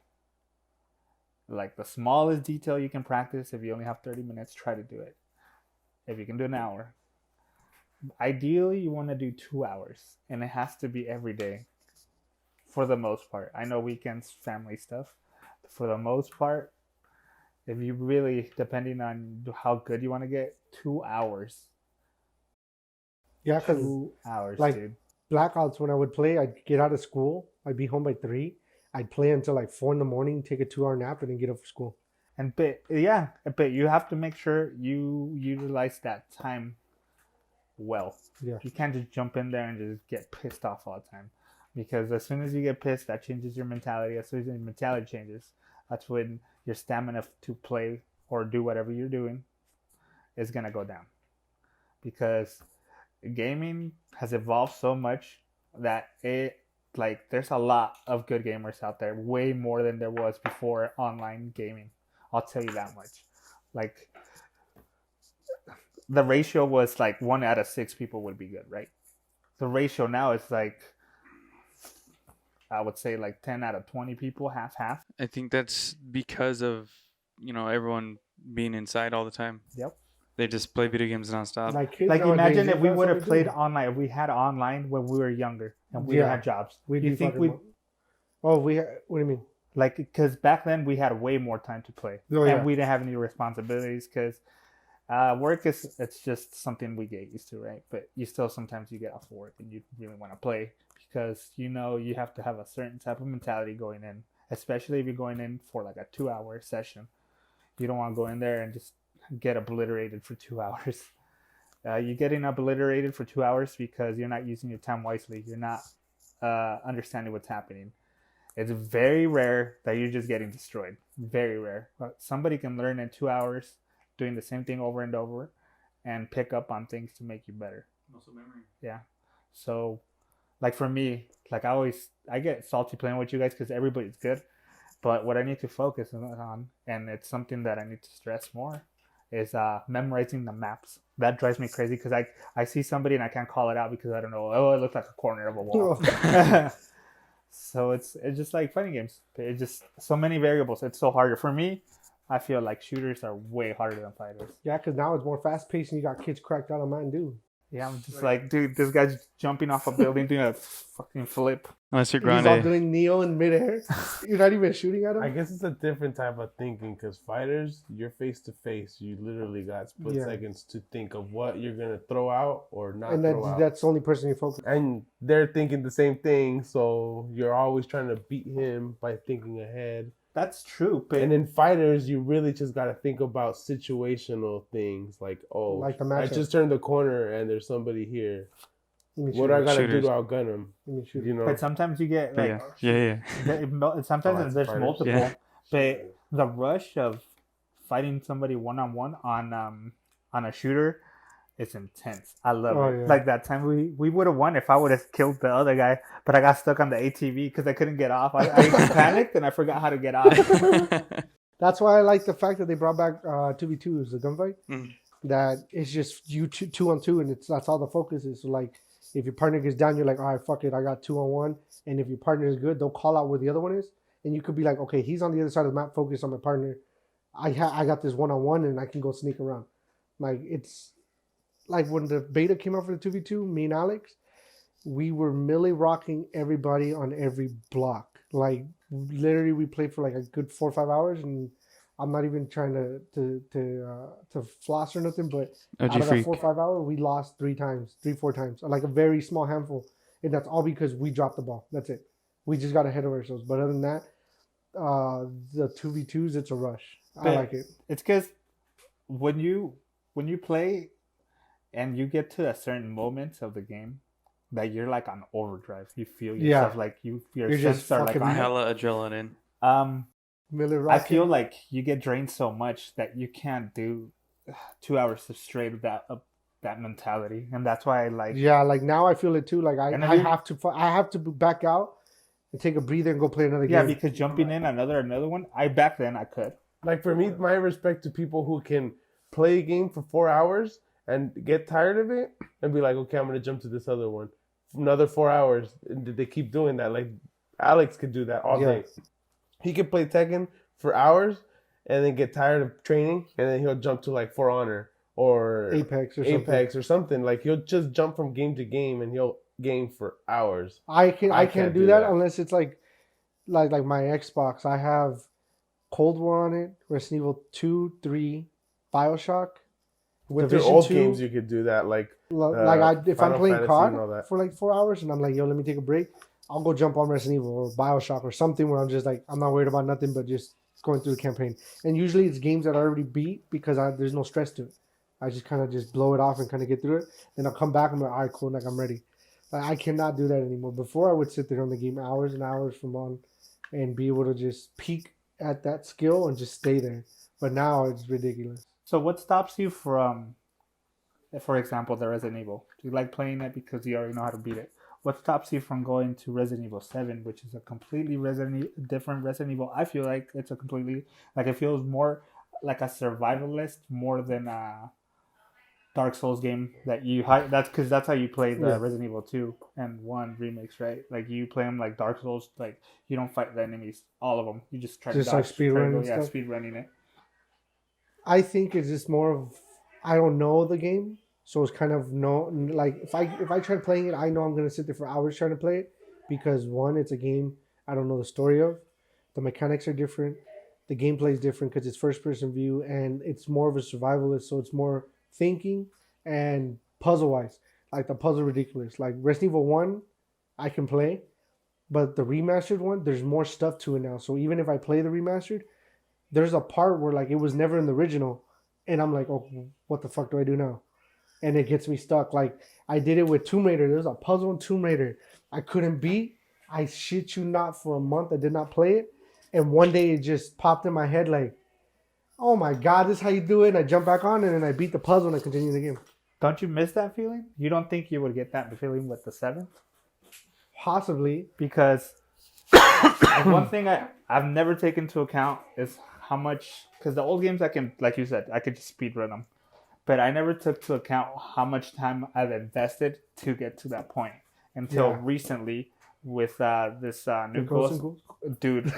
like the smallest detail you can practice. If you only have 30 minutes, try to do it. If you can do an hour, ideally you want to do 2 hours, and it has to be every day. for the most part. I know weekends, family stuff. For the most part, if you really, depending on how good you want to get, 2 hours. Yeah, because 2 hours, like dude. blackouts, when I would play, I'd get out of school. I'd be home by 3. I'd play until like 4 in the morning, take a 2-hour nap, and then get up for school. But you have to make sure you utilize that time well. Yeah. You can't just jump in there and just get pissed off all the time. Because as soon as you get pissed, that changes your mentality. As soon as your mentality changes, that's when your stamina to play or do whatever you're doing is going to go down. Because gaming has evolved so much that there's a lot of good gamers out there, way more than there was before online gaming. I'll tell you that much. Like, the ratio was like 1 out of 6 people would be good, right? The ratio now is like, I would say like 10 out of 20 people, half. I think that's because of, everyone being inside all the time. Yep. They just play video games nonstop. Like kids Like, nowadays, imagine if we that's would all have they played do. online, if we had online when we were younger and we didn't have jobs. We'd You be think fucking we what do you mean? like, because back then we had way more time to play, Oh, yeah. and we didn't have any responsibilities because work it's just something we get used to, right? But you still sometimes you get off work and you really want to play because you have to have a certain type of mentality going in, especially if you're going in for like a 2-hour session. You don't want to go in there and just get obliterated for 2 hours. You're getting obliterated for 2 hours because you're not using your time wisely. You're not understanding what's happening. It's very rare that you're just getting destroyed. Very rare. But somebody can learn in 2 hours doing the same thing over and over and pick up on things to make you better. Muscle memory. Yeah. So, like for me, like I get salty playing with you guys because everybody's good. But what I need to focus on, and it's something that I need to stress more, is memorizing the maps. That drives me crazy because I see somebody and I can't call it out because I don't know. Oh, it looks like a corner of a wall. So it's just like fighting games. It's just so many variables. It's so harder for me. I feel like shooters are way harder than fighters. Yeah, because now it's more fast paced and you got kids cracked out on Mountain Dew. Yeah, I'm just like, dude, this guy's jumping off a building doing a fucking flip. Unless you're He's all grande. doing Neo in midair. You're not even shooting at him. I guess it's a different type of thinking because fighters, you're face to face. You literally got split seconds to think of what you're gonna throw out or not and throw out. that's the only person you focus on. And they're thinking the same thing, so you're always trying to beat him by thinking ahead. That's true, but And in fighters, you really just got to think about situational things like, oh, Like the I matchup. just turned the corner and there's somebody here. Let me What do I shoot got to do Shooters. to outgun him? Let me shoot You know? but sometimes you get But like yeah. sometimes Oh, that's there's fighters. multiple. Yeah. But the rush of fighting somebody one-on-one on a shooter, it's intense. I love Oh, it. yeah. Like that time we would have won if I would have killed the other guy, but I got stuck on the ATV because I couldn't get off. I panicked and I forgot how to get off. That's why I like the fact that they brought back 2v2 the gunfight. Mhm. That it's just you two on two, and that's all the focus is. So like, if your partner gets down, you're like, all right, fuck it, I got 2-on-1. And if your partner is good, they'll call out where the other one is, and you could be like, okay, he's on the other side of the map, focus on my partner. I got this 1-on-1, and I can go sneak around. Like it's like when the beta came out for the 2v2, me and Alex, we were milli rocking everybody on every block. Like literally, we played for like a good 4 or 5 hours, and I'm not even trying to floss or nothing, but out of that OhGeeFreak. 4 or 5 hour, we lost 3 times, 3-4 times, like a very small handful, and that's all because we dropped the ball. That's it. We just got ahead of ourselves. But other than that, the 2v2s, it's a rush. I But like it. It's because when you play and you get to a certain moment of the game that you're like on overdrive, you feel yourself like your You're just senses are like fucking on it. Hella adrenaline. Milli I rocking. feel like you get drained so much that you can't do 2 hours straight of that mentality, and that's why I like. Yeah, like now I feel it too. Like I And if you- have to back out and take a breather and go play another Yeah, game. because jumping in another one, back then I could. Like for me, my respect to people who can play a game for 4 hours and get tired of it and be like, okay, I'm going to jump to this other one. Another 4 hours. And they keep doing that. Like Alex could do that all day. He could play Tekken for hours and then get tired of training and then he'll jump to like For Honor or Apex or Apex or something. Like he'll just jump from game to game and he'll game for hours. I can't can't do do that that. unless it's like my Xbox. I have Cold War on it, Resident Evil 2, 3, BioShock, With your Division old 2. games, you could do that, like If I'm Final playing Fantasy and all COD that. for like 4 hours and I'm like, yo, let me take a break, I'll go jump on Resident Evil or BioShock or something where I'm just like, I'm not worried about nothing but just going through the campaign. And usually it's games that I already beat because there's no stress to it. I just kind of just blow it off and kind of get through it. Then I'll come back and I'm like, all right, cool, like I'm ready. Like, I cannot do that anymore. Before I would sit there on the game hours and hours from on and be able to just peak at that skill and just stay there. But now it's ridiculous. So what stops you from, for example, the Resident Evil? Do you like playing it because you already know how to beat it? What stops you from going to Resident Evil 7, which is a completely different Resident Evil? I feel like it's a completely, like it feels more like a survivalist more than a Dark Souls game that you that's because that's how you play the Resident Evil 2 and 1 remakes, right? Like you play them like Dark Souls, like you don't fight the enemies, all of them. You just try to dodge, like speed running. Yeah, speed running it. I think it's just more of I don't know the game, so it's kind of like if I try playing it, I know I'm gonna sit there for hours trying to play it because one, it's a game I don't know the story of, the mechanics are different, the gameplay is different because it's first person view and it's more of a survivalist, so it's more thinking and puzzle wise. Like the puzzle ridiculous. Like Resident Evil 1, I can play, but the remastered one, there's more stuff to it now. So even if I play the remastered, there's a part where like it was never in the original, and I'm like, oh, what the fuck do I do now? And it gets me stuck. Like I did it with Tomb Raider. There's a puzzle in Tomb Raider I couldn't beat. I shit you not, for a month I did not play it, and one day it just popped in my head like, oh my god, this is how you do it. And I jump back on it and I beat the puzzle and I continue the game. Don't you miss that feeling? You don't think you would get that feeling with the 7? Possibly. Because one thing I've never taken into account is how much, because the old games I can, like you said, I could just speed run them, but I never took to account how much time I've invested to get to that point until recently with this new Ghost, dude.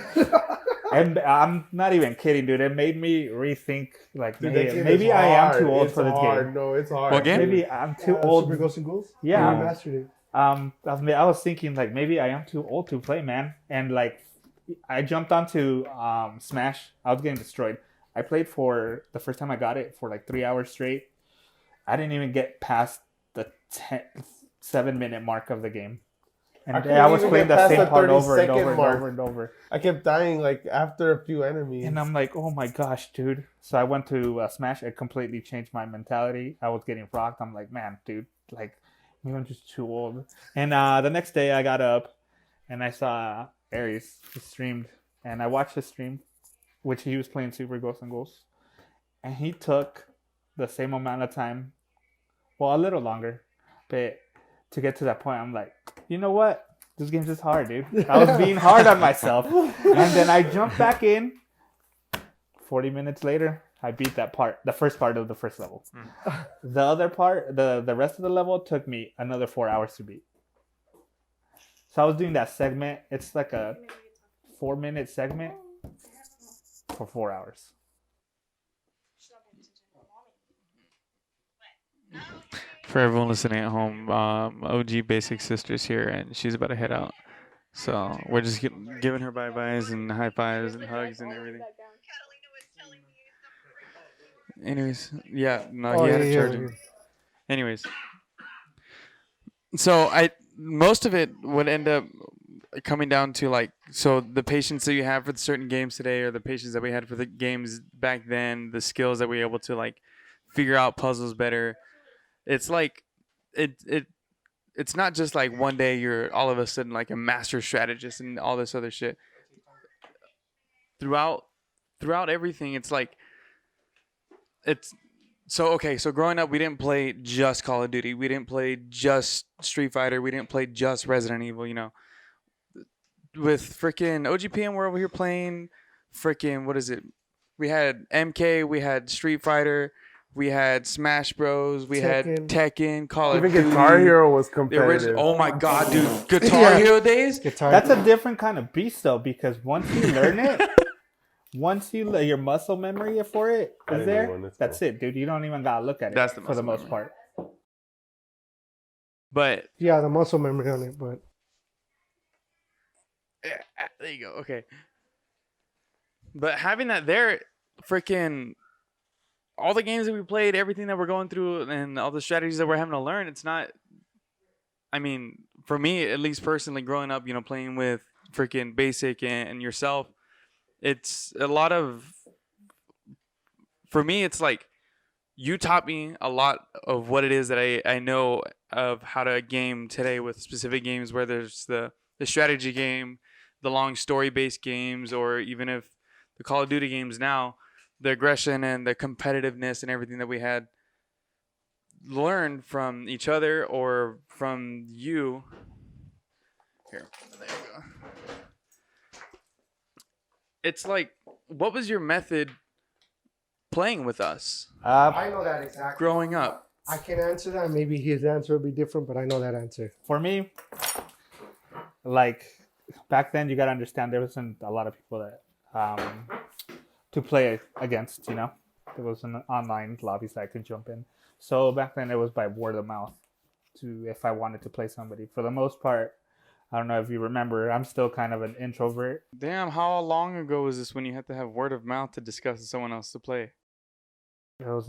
And I'm not even kidding, dude. It made me rethink, like, maybe I am too old for this game. No, it's hard. What game? Maybe I'm too old. Super Ghosts and Ghouls? Yeah. You remastered it. I was thinking, like, maybe I am too old to play, man. And, like, I jumped onto Smash. I was getting destroyed. I played for, the first time I got it, for, like, 3 hours straight. I didn't even get past the 7-minute mark of the game. And I was playing the same part over and over and over and over. I kept dying like after a few enemies. And I'm like, oh my gosh, dude. So I went to Smash. It completely changed my mentality. I was getting rocked. I'm like, man, dude, like, maybe I'm just too old. And the next day I got up and I saw Aries. He streamed. And I watched his stream, which he was playing Super Ghosts and Ghouls. And he took the same amount of time, well, a little longer, but to get to that point, I'm like, you know what? This game's just hard, dude. I was being hard on myself. And then I jumped back in. 40 minutes later, I beat that part, the first part of the first level. The other part, the rest of the level took me another 4 hours to beat. So I was doing that segment. It's like a 4-minute segment for 4 hours. For everyone listening at home, OhGeeBaesik sister's here, and she's about to head out. So we're just giving her bye-byes and high-fives and hugs and everything. Anyways, yeah, no, he had to charge him. Anyways, so most of it would end up coming down to, like, so the patience that you have for certain games today, or the patience that we had for the games back then, the skills that we were able to, like, figure out puzzles better. It's like it's not just like one day you're all of a sudden like a master strategist and all this other shit. Throughout everything, it's like it's so okay. So growing up, we didn't play just Call of Duty. We didn't play just Street Fighter. We didn't play just Resident Evil. You know, with freaking OhGeePM, we're over here playing freaking, what is it? We had MK. We had Street Fighter. We had Smash Bros. We had Tekken, Call of Duty. Even Guitar Hero was competitive. Oh my god, dude! Guitar Hero days. That's a different kind of beast, though, because once you learn it, once your muscle memory for it is there, that's it, dude. You don't even gotta look at it. That's for the most part. But Yeah, the muscle memory on it, but there you go. Okay. But having that there, freaking all the games that we played, everything that we're going through, and all the strategies that we're having to learn, it's not. I mean, for me, at least personally, growing up, playing with freaking Basic and yourself, it's a lot of. For me, it's like you taught me a lot of what it is that I know of how to game today with specific games, where there's the strategy game, the long story based games, or even if the Call of Duty games now, the aggression and the competitiveness and everything that we had learned from each other or from you. Here, there you go. It's like, what was your method playing with us I know that exactly. growing up? I can answer that. Maybe his answer will be different, but I know that answer. For me, like back then, you gotta understand there wasn't a lot of people that to play against. There was an online lobby that I could jump in. So back then, it was by word of mouth. If I wanted to play somebody, for the most part, I don't know if you remember, I'm still kind of an introvert. Damn, how long ago was this when you had to have word of mouth to discuss with someone else to play? It was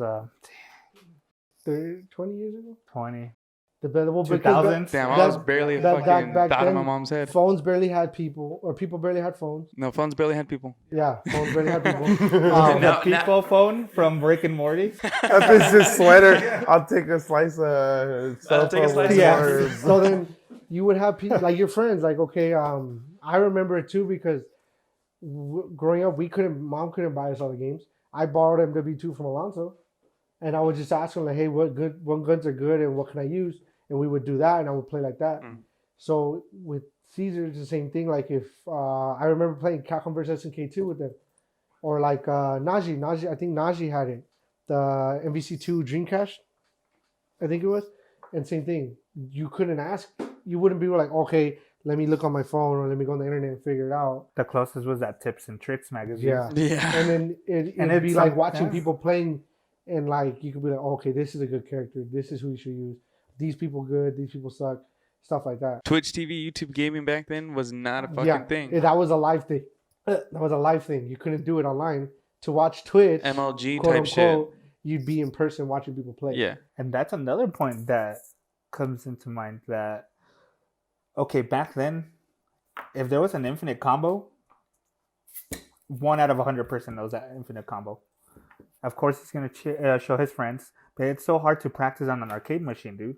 20 years ago? 20. The 2000s. Damn, I was barely fucking back thought of then, my mom's head. Phones barely had people, or people barely had phones. No, phones barely had people. Yeah, phones barely had people. The people phone from Rick and Morty. That's his sweater. I'll take a slice of cell take a phone slice with Yeah. words. So then you would have people like your friends, like, okay, I remember it too because growing up, mom couldn't buy us all the games. I borrowed MW2 from Alonso, and I would just ask him like, hey, what guns are good and what can I use? And we would do that, and I would play like that. So with Cesar, it's the same thing. Like if I remember playing Capcom vs SNK2 with them, or like Najee, I think Najee had it, the MVC2 Dreamcast, I think it was, and same thing. You couldn't ask, you wouldn't be like, okay, let me look on my phone or let me go on the internet and figure it out. The closest was that Tips and Tricks magazine. Yeah, Yeah. and then it'd be it's like watching yeah. people playing, and like you could be like, oh, okay, this is a good character. This is who you should use. These people good. These people suck. Stuff like that. Twitch TV, YouTube gaming back then was not a fucking thing. That was a live thing. That was a live thing. You couldn't do it online. To watch Twitch, MLG quote type unquote, you'd be in person watching people play. Yeah. And that's another point that comes into mind that, okay, back then, if there was an infinite combo, 1 out of 100 person knows that infinite combo. Of course, he's going to show his friends, but it's so hard to practice on an arcade machine, dude.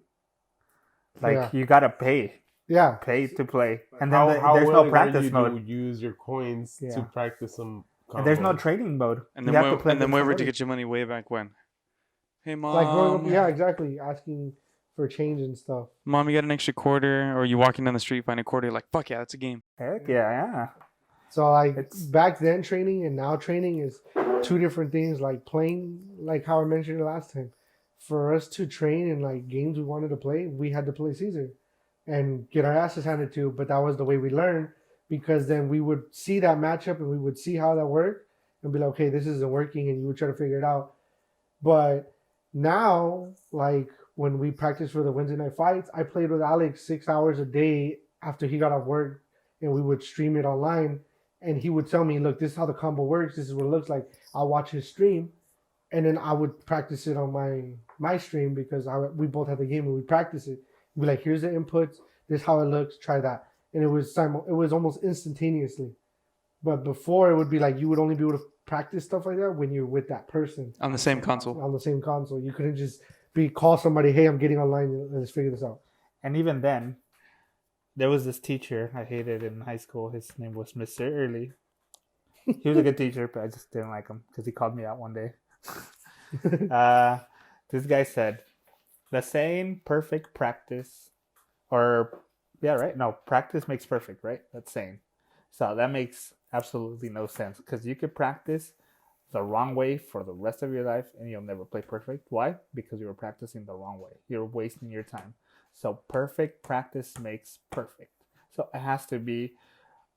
Like, you got to pay. Yeah. Pay to play. And How then there's no willing practice are you mode. to use your coins to practice some combos? And there's no trading mode. And You then, have to play where with would you somebody. get your money way back when? Hey, mom. Like growing up, yeah, exactly. Asking for change and stuff. Mom, you got an extra quarter? Or you walking down the street, find a quarter, you're like, fuck yeah, that's a game. Heck yeah. So like It's- back then training and now training is two different things. Like playing, like how I mentioned it last time. For us to train in like games we wanted to play, we had to play Cesar and get our asses handed to. But that was the way we learned, because then we would see that matchup and we would see how that worked and be like, okay, this isn't working, and you would try to figure it out. But now, like when we practice for the Wednesday night fights, I played with Alex 6 hours a day after he got off work, and we would stream it online. And he would tell me, look, this is how the combo works. This is what it looks like. I'll watch his stream, and then I would practice it on my stream, because we both had the game and we practice it. Be like, here's the inputs. This is how it looks. Try that. And it was almost instantaneously. But before, it would be like you would only be able to practice stuff like that when you're with that person On the same console. on the same console. You couldn't just call somebody, hey, I'm getting online. Let's figure this out. And even then, there was this teacher I hated in high school. His name was Mr. Early. He was a good teacher, but I just didn't like him because he called me out one day. This guy said, the saying perfect practice, practice makes perfect, right? That's saying. So that makes absolutely no sense, because you could practice the wrong way for the rest of your life and you'll never play perfect. Why? Because you were practicing the wrong way. You're wasting your time. So perfect practice makes perfect. So it has to be,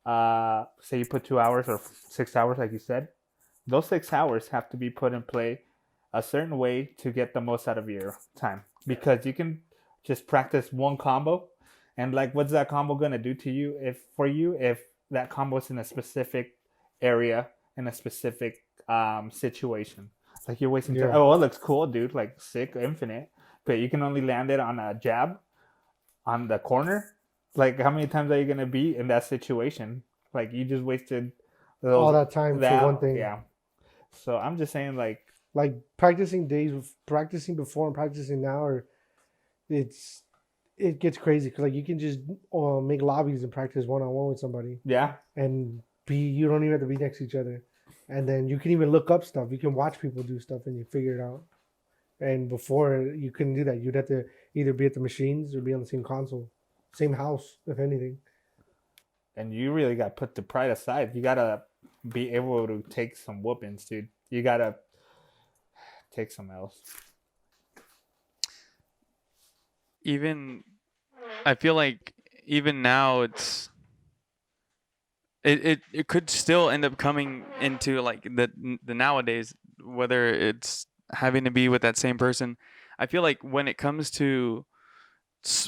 say you put 2 hours or 6 hours, like you said. Those 6 hours have to be put in play a certain way to get the most out of your time. Because you can just practice one combo, and like, what's that combo gonna do to you if that combo is in a specific area in a specific situation? Like you're wasting time. Yeah. Oh, it looks cool, dude. Like sick, infinite, but you can only land it on a jab on the corner. Like, how many times are you gonna be in that situation? Like, you just wasted All that time for one thing. Yeah. So I'm just saying, like practicing before and practicing now, or it gets crazy because like you can just make lobbies and practice one-on-one with somebody, yeah, and you don't even have to be next to each other, and then you can even look up stuff. You can watch people do stuff and you figure it out. And before, you couldn't do that. You'd have to either be at the machines or be on the same console, same house, if anything. and you really got to put the pride aside. You gotta be able to take some whoopings, dude. You gotta take some else. Even I feel like even now it could still end up coming into like the nowadays, whether it's having to be with that same person. I feel like when it comes to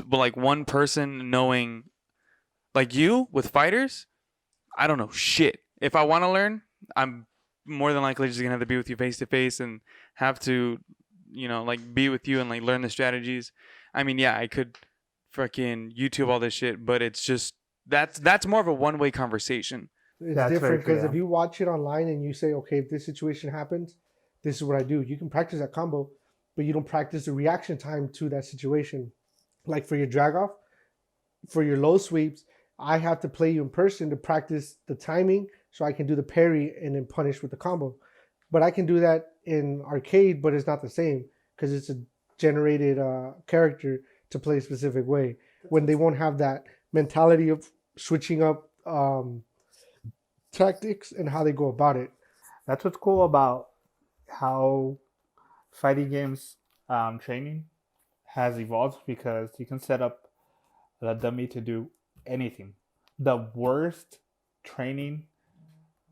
like one person knowing, like you with fighters, I don't know shit. If I want to learn, I'm more than likely just gonna have to be with you face to face and have to, like be with you and like learn the strategies. I mean, yeah, I could fucking YouTube all this shit, but it's just that's more of a one-way conversation. It's That's different very true, because yeah. if you watch it online and you say, okay, if this situation happens, this is what I do. You can practice that combo, but you don't practice the reaction time to that situation. Like for your drag off, for your low sweeps, I have to play you in person to practice the timing so I can do the parry and then punish with the combo. But I can do that in arcade, but it's not the same because it's a generated character to play a specific way. When they won't have that mentality of switching up tactics and how they go about it. That's what's cool about how fighting games training has evolved, because you can set up the dummy to do anything. The worst training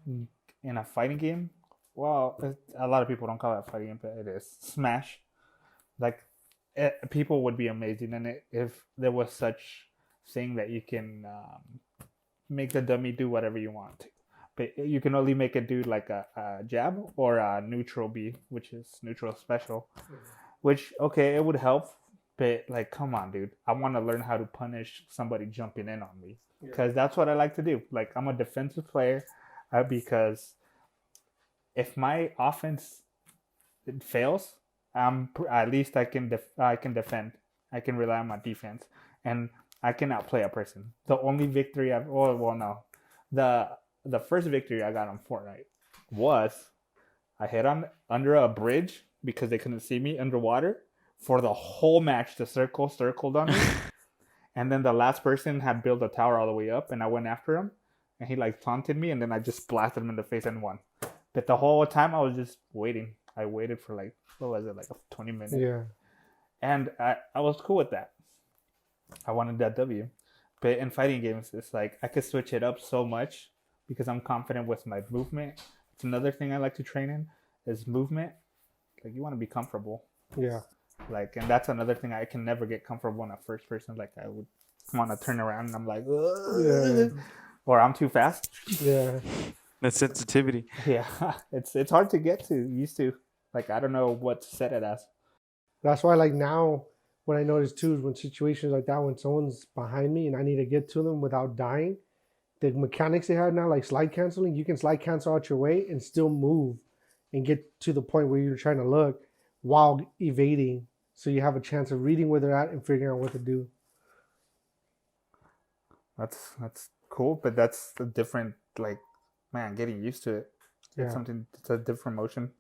in a fighting game, well, a lot of people don't call it a fighting game, but it is Smash. Like, people would be amazing in it if there was such thing that you can make the dummy do whatever you want to. But you can only make it do like a jab or a neutral B, which is neutral special. Which, okay, it would help, but like, come on, dude. I want to learn how to punish somebody jumping in on me, because that's what I like to do. Like, I'm a defensive player because if my offense fails, at least I can defend. I can rely on my defense, and I can outplay a person. The only victory the first victory I got on Fortnite was I hit under a bridge because they couldn't see me underwater. For the whole match, the circle circled on me. And then the last person had built a tower all the way up, and I went after him, and he like taunted me, and then I just blasted him in the face and won. But the whole time I was just waiting. I waited for like, what was it, like 20 minutes? Yeah. And I was cool with that. I wanted that W. But in fighting games, it's like I could switch it up so much because I'm confident with my movement. It's another thing I like to train in is movement. Like, you want to be comfortable. Yeah. Like, and that's another thing I can never get comfortable in a first person. Like, I would want to turn around and I'm like, Yeah. Or I'm too fast. Yeah. That sensitivity. Yeah, it's hard to get used to. Like, I don't know what to set it as. That's why, like, now what I notice too is when situations like that, when someone's behind me and I need to get to them without dying, the mechanics they have now, like slide canceling, you can slide cancel out your way and still move and get to the point where you're trying to look while evading. So you have a chance of reading where they're at and figuring out what to do. That's cool, but that's a different, like, man, getting used to it. Yeah. It's a different motion.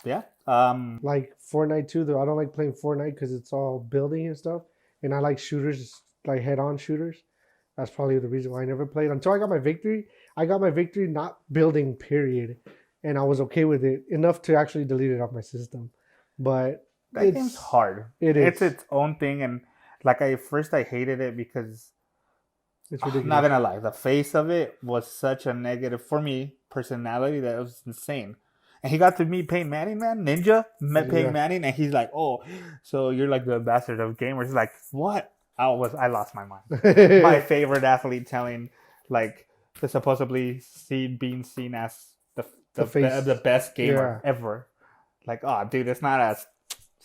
Yeah. Like Fortnite too, though I don't like playing Fortnite because it's all building and stuff. And I like shooters, like head-on shooters. That's probably the reason why I never played until I got my victory. I got my victory not building, period. And I was okay with it enough to actually delete it off my system. But that game's hard. It is. It's its own thing, and like I hated it because It's ridiculous. I'm not gonna lie, the face of it was such a negative for me personality that it was insane. And he got to meet Peyton Manning, man. Ninja met Peyton Manning, and he's like, "Oh, so you're like the ambassador of gamers." He's like, "What?" I lost my mind. My favorite athlete telling like the supposedly being seen as the best gamer ever. Like, oh, dude, it's not as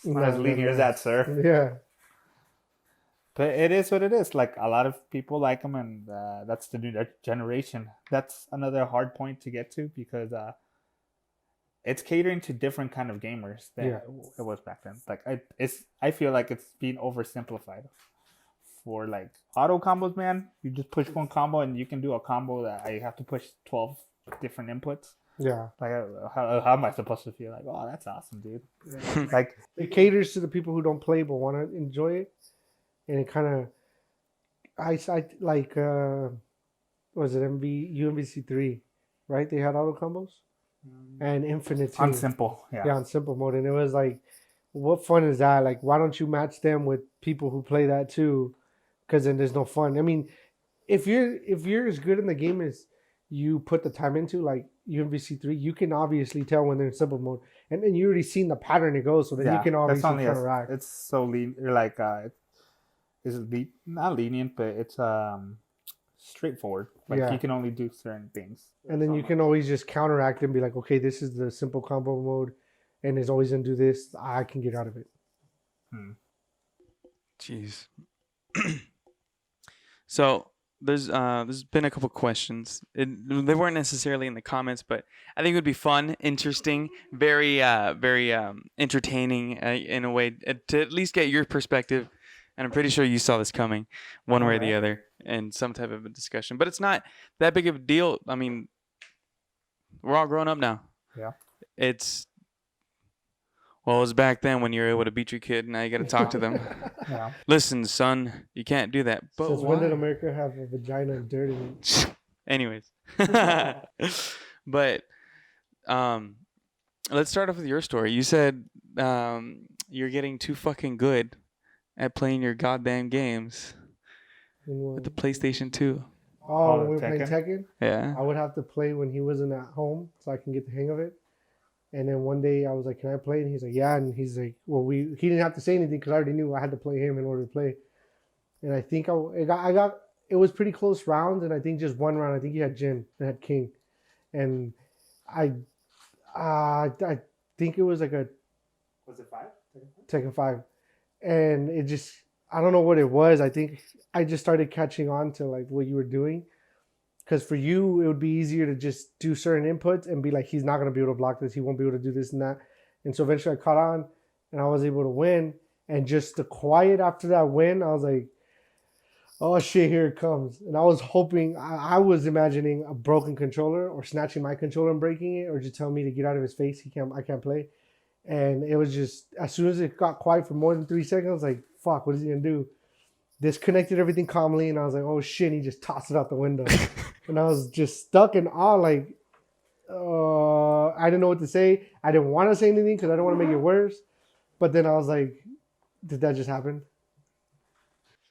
linear as that, sir. Yeah. But it is what it is. Like, a lot of people like him, and that's the new generation. That's another hard point to get to because it's catering to different kind of gamers than it was back then. Like, I feel like it's being oversimplified. For like auto combos, man, you just push one combo and you can do a combo that I have to push 12 different inputs. Yeah. Like, how am I supposed to feel? Like, oh, that's awesome, dude. Like, it caters to the people who don't play but want to enjoy it. And it kind of, I like, was it UMVC 3, right? They had auto combos and infinite too. On simple, yeah, on simple mode. And it was like, what fun is that? Like, why don't you match them with people who play that too? Because then there's no fun. I mean, if you're as good in the game as you put the time into, like UMVC 3, you can obviously tell when they're in simple mode, and then you already seen the pattern it goes, so then you can obviously counteract. It's so lean, like it's not lenient, but it's straightforward. Like, you can only do certain things, and then you can always just counteract and be like, okay, this is the simple combo mode, and it's always gonna do this. I can get out of it. Jeez. So there's been a couple questions. They weren't necessarily in the comments, but I think it would be fun, interesting, very entertaining in a way to at least get your perspective. And I'm pretty sure you saw this coming, one way or the other, in some type of a discussion. But it's not that big of a deal. I mean, we're all grown up now. Yeah. It was back then when you were able to beat your kid. Now you got to talk to them. Yeah. Listen, son, you can't do that. But since when did America have a vagina and dirt in it? Anyways. But let's start off with your story. You said you're getting too fucking good at playing your goddamn games with the PlayStation 2. Oh, when we were playing Tekken? Yeah. I would have to play when he wasn't at home so I can get the hang of it. And then one day I was like, can I play? And he's like, yeah. And he's like, well, he didn't have to say anything because I already knew I had to play him in order to play. And I think it was pretty close rounds. And I think just one round, I think he had Jin and had King. And I think it was like was it 5? Tekken 5. And it just, I don't know what it was. I think I just started catching on to like what you were doing. Because for you, it would be easier to just do certain inputs and be like, he's not going to be able to block this. He won't be able to do this and that. And so eventually I caught on and I was able to win. And just the quiet after that win, I was like, oh shit, here it comes. And I was hoping, I was imagining a broken controller or snatching my controller and breaking it, or just telling me to get out of his face. I can't play. And it was just, as soon as it got quiet for more than 3 seconds, I was like, fuck, what is he going to do? Disconnected everything calmly. And I was like, oh shit, and he just tossed it out the window. And I was just stuck in awe, like, I didn't know what to say. I didn't want to say anything because I didn't want to make it worse. But then I was like, did that just happen?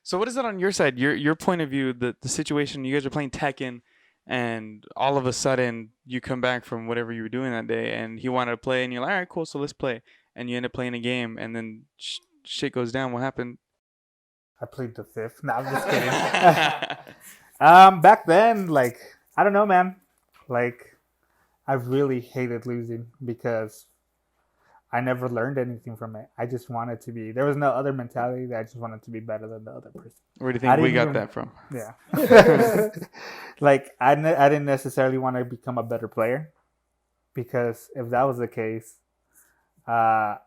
So what is it on your side? Your point of view, the situation, you guys are playing Tekken, and all of a sudden you come back from whatever you were doing that day, and he wanted to play, and you're like, all right, cool, so let's play. And you end up playing a game, and then shit goes down. What happened? I played the 5th. No, I'm just kidding. Back then, like, I don't know, man. Like, I really hated losing because I never learned anything from it. I just wanted to be. There was no other mentality that I just wanted to be better than the other person. Where do you think we got that from? Yeah. Like, I didn't necessarily want to become a better player, because if that was the case, I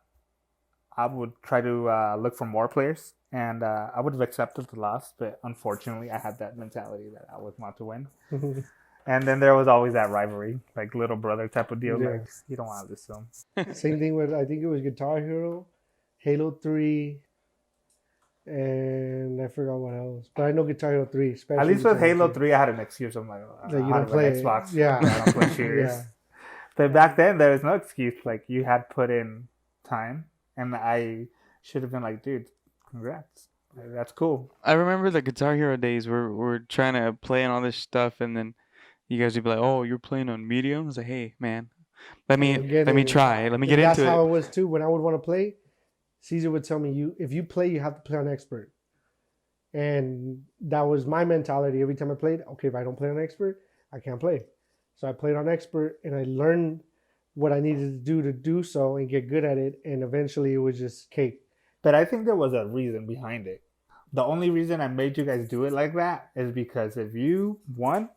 would try to look for more players. And I would have accepted the loss, but unfortunately, I had that mentality that I would want to win. And then there was always that rivalry, like little brother type of deal. Yeah. Like, you don't want to lose to him. Same thing with, I think it was Guitar Hero, Halo 3, and I forgot what else. But I know Guitar Hero 3. Especially at least with Halo 3, I had an excuse. I'm like, you don't play Xbox. Yeah. I don't play shooters. Yeah. But back then, there was no excuse. Like, you had put in time, and I should have been like, dude, congrats. That's cool. I remember the Guitar Hero days where we're trying to play and all this stuff, and then you guys would be like, oh, you're playing on medium? I was like, hey, man, let me Again, let me and- try. Let me and get that's into how it. it was too. When I would want to play, Cesar would tell me, if you play, you have to play on expert. And that was my mentality every time I played. Okay, if I don't play on expert, I can't play. So I played on expert and I learned what I needed to do so and get good at it. And eventually it was just cake. But I think there was a reason behind it. The only reason I made you guys do it like that is because if you won,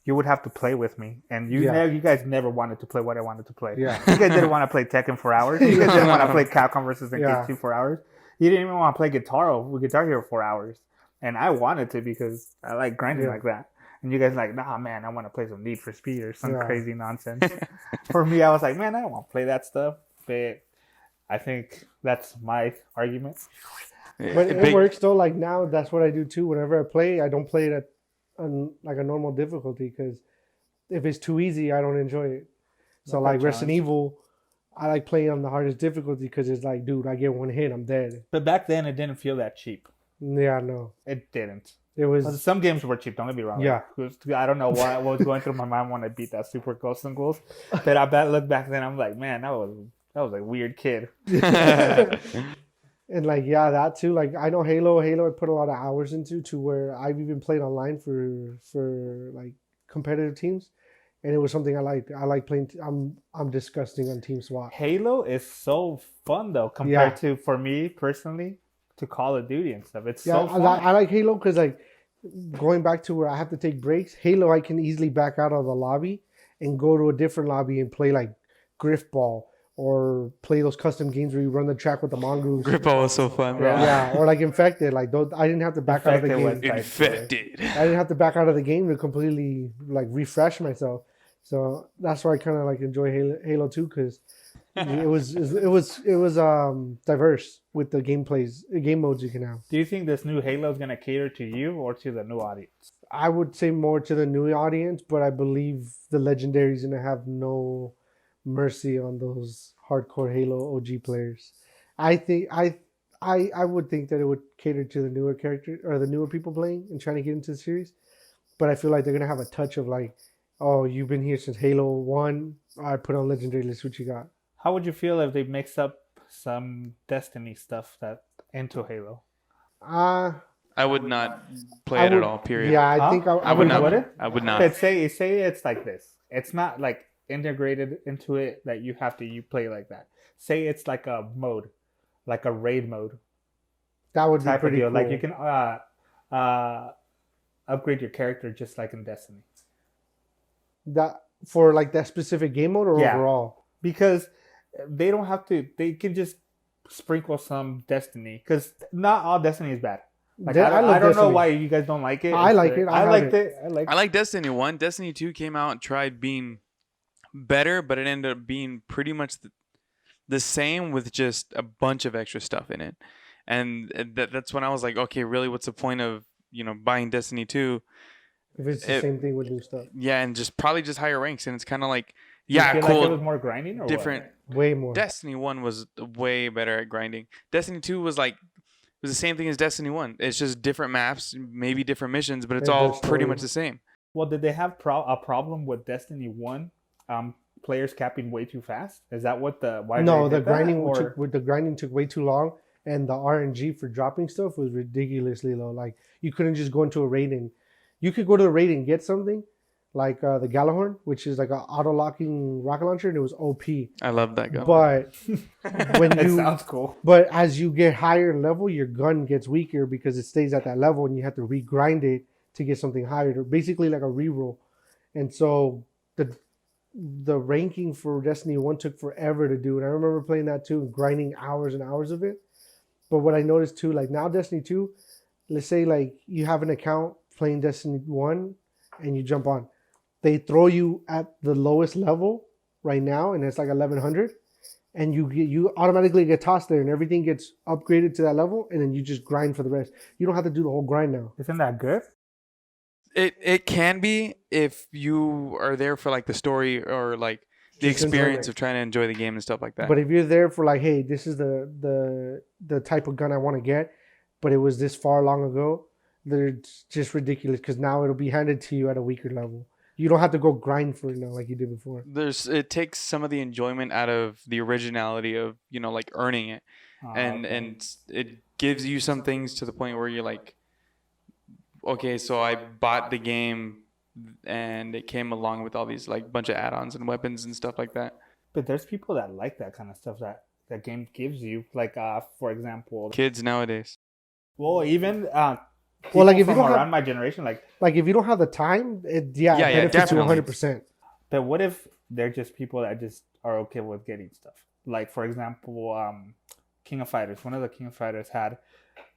you would have to play with me, and you guys never wanted to play what I wanted to play. Yeah. You guys didn't want to play Tekken for hours. You guys didn't want to play Capcom versus NK2 for hours. You didn't even want to play Guitar Hero for hours. And I wanted to because I like grinding like that. And you guys like, nah, man, I want to play some Need for Speed or some crazy nonsense. For me, I was like, man, I don't want to play that stuff. But I think that's my argument. But it works though. Like now, that's what I do too. Whenever I play, I don't play it at like a normal difficulty because if it's too easy, I don't enjoy it. So like Resident Evil, I like playing on the hardest difficulty because it's like, dude, I get one hit, I'm dead. But back then, it didn't feel that cheap. Yeah, no. It didn't. It was... Some games were cheap, don't get me wrong. Yeah. I don't know what was going through my mind when I beat that Super Ghosts and Ghouls. But I look back then, I'm like, man, that was a weird kid. And like, yeah, that too. Like, I know Halo I put a lot of hours into to where I've even played online for like competitive teams. And it was something I liked. I like playing. I'm disgusting on Team SWAT. Halo is so fun though, compared to, for me personally, to Call of Duty and stuff. It's so fun. I like Halo because like going back to where I have to take breaks. Halo, I can easily back out of the lobby and go to a different lobby and play like Griffball or play those custom games where you run the track with the mongoose. Griffball was so fun, bro. Yeah, or like Infected. Like those, I didn't have to back out of the game. Infected. I didn't have to back out of the game to completely like refresh myself. So that's why I kind of like enjoy Halo 2 because it was diverse with the game modes you can have. Do you think this new Halo is gonna cater to you or to the new audience? I would say more to the new audience, but I believe the Legendary is gonna have no mercy on those hardcore Halo OG players. I think I would think that it would cater to the newer character or the newer people playing and trying to get into the series, but I feel like they're gonna have a touch of like, oh, you've been here since Halo 1. I put on Legendary. Let's see what you got. How would you feel if they mix up some Destiny stuff that into Halo? I would not play it at all, period. Yeah, I think I would not. not. I would not. But say it's like this. It's not like integrated into it that you play like that. Say it's like a mode, like a raid mode. That would be pretty cool. Like you can upgrade your character just like in Destiny. That for like that specific game mode or overall? Because they don't have to. They can just sprinkle some Destiny because not all Destiny is bad. Like, I don't know why you guys don't like it. I like it. I liked it. I like Destiny 1. Destiny 2 came out and tried being better, but it ended up being pretty much the same with just a bunch of extra stuff in it. And that's when I was like, okay, really, what's the point of buying Destiny 2? If it's the same thing with new stuff. Yeah, and probably just higher ranks, and it's kind of like, you cool. Like it was more grinding or different. What? Way more. Destiny 1 was way better at grinding. Destiny 2 was like, it was the same thing as Destiny 1. It's just different maps, maybe different missions, but it's all pretty much the same. Well, did they have a problem with Destiny 1? Players capping way too fast? Is that what the grinding took way too long, and the RNG for dropping stuff was ridiculously low. Like you couldn't just go into a raid and you could go to a raid and get something like the Galahorn, which is like an auto-locking rocket launcher, and it was OP. I love that gun. But when it sounds cool. But as you get higher in level, your gun gets weaker because it stays at that level, and you have to regrind it to get something higher. Basically, like a reroll. And so the ranking for Destiny 1 took forever to do, and I remember playing that too, grinding hours and hours of it. But what I noticed too, like now Destiny 2, let's say like you have an account playing Destiny 1 and you jump on. They throw you at the lowest level right now, and it's like 1100, and you automatically get tossed there, and everything gets upgraded to that level, and then you just grind for the rest. You don't have to do the whole grind now. Isn't that good? It can be if you are there for like the story or like the experience of trying to enjoy the game and stuff like that. But if you're there for like, hey, this is the type of gun I want to get, but it was this far long ago, they're just ridiculous because now it'll be handed to you at a weaker level. You don't have to go grind for it now like you did before. It takes some of the enjoyment out of the originality of, like earning it. And Okay. and it gives you some things to the point where you're like, okay, so I bought the game and it came along with all these like bunch of add-ons and weapons and stuff like that. But there's people that like that kind of stuff that game gives you. Like, for example, Kids nowadays. well, even Well, like, if from you don't around have- my generation, like, Like if you don't have the time, it Yeah, benefits you definitely. 100%. but what if they're just people that just are okay with getting stuff? Like, for example, King of Fighters. One of the King of Fighters had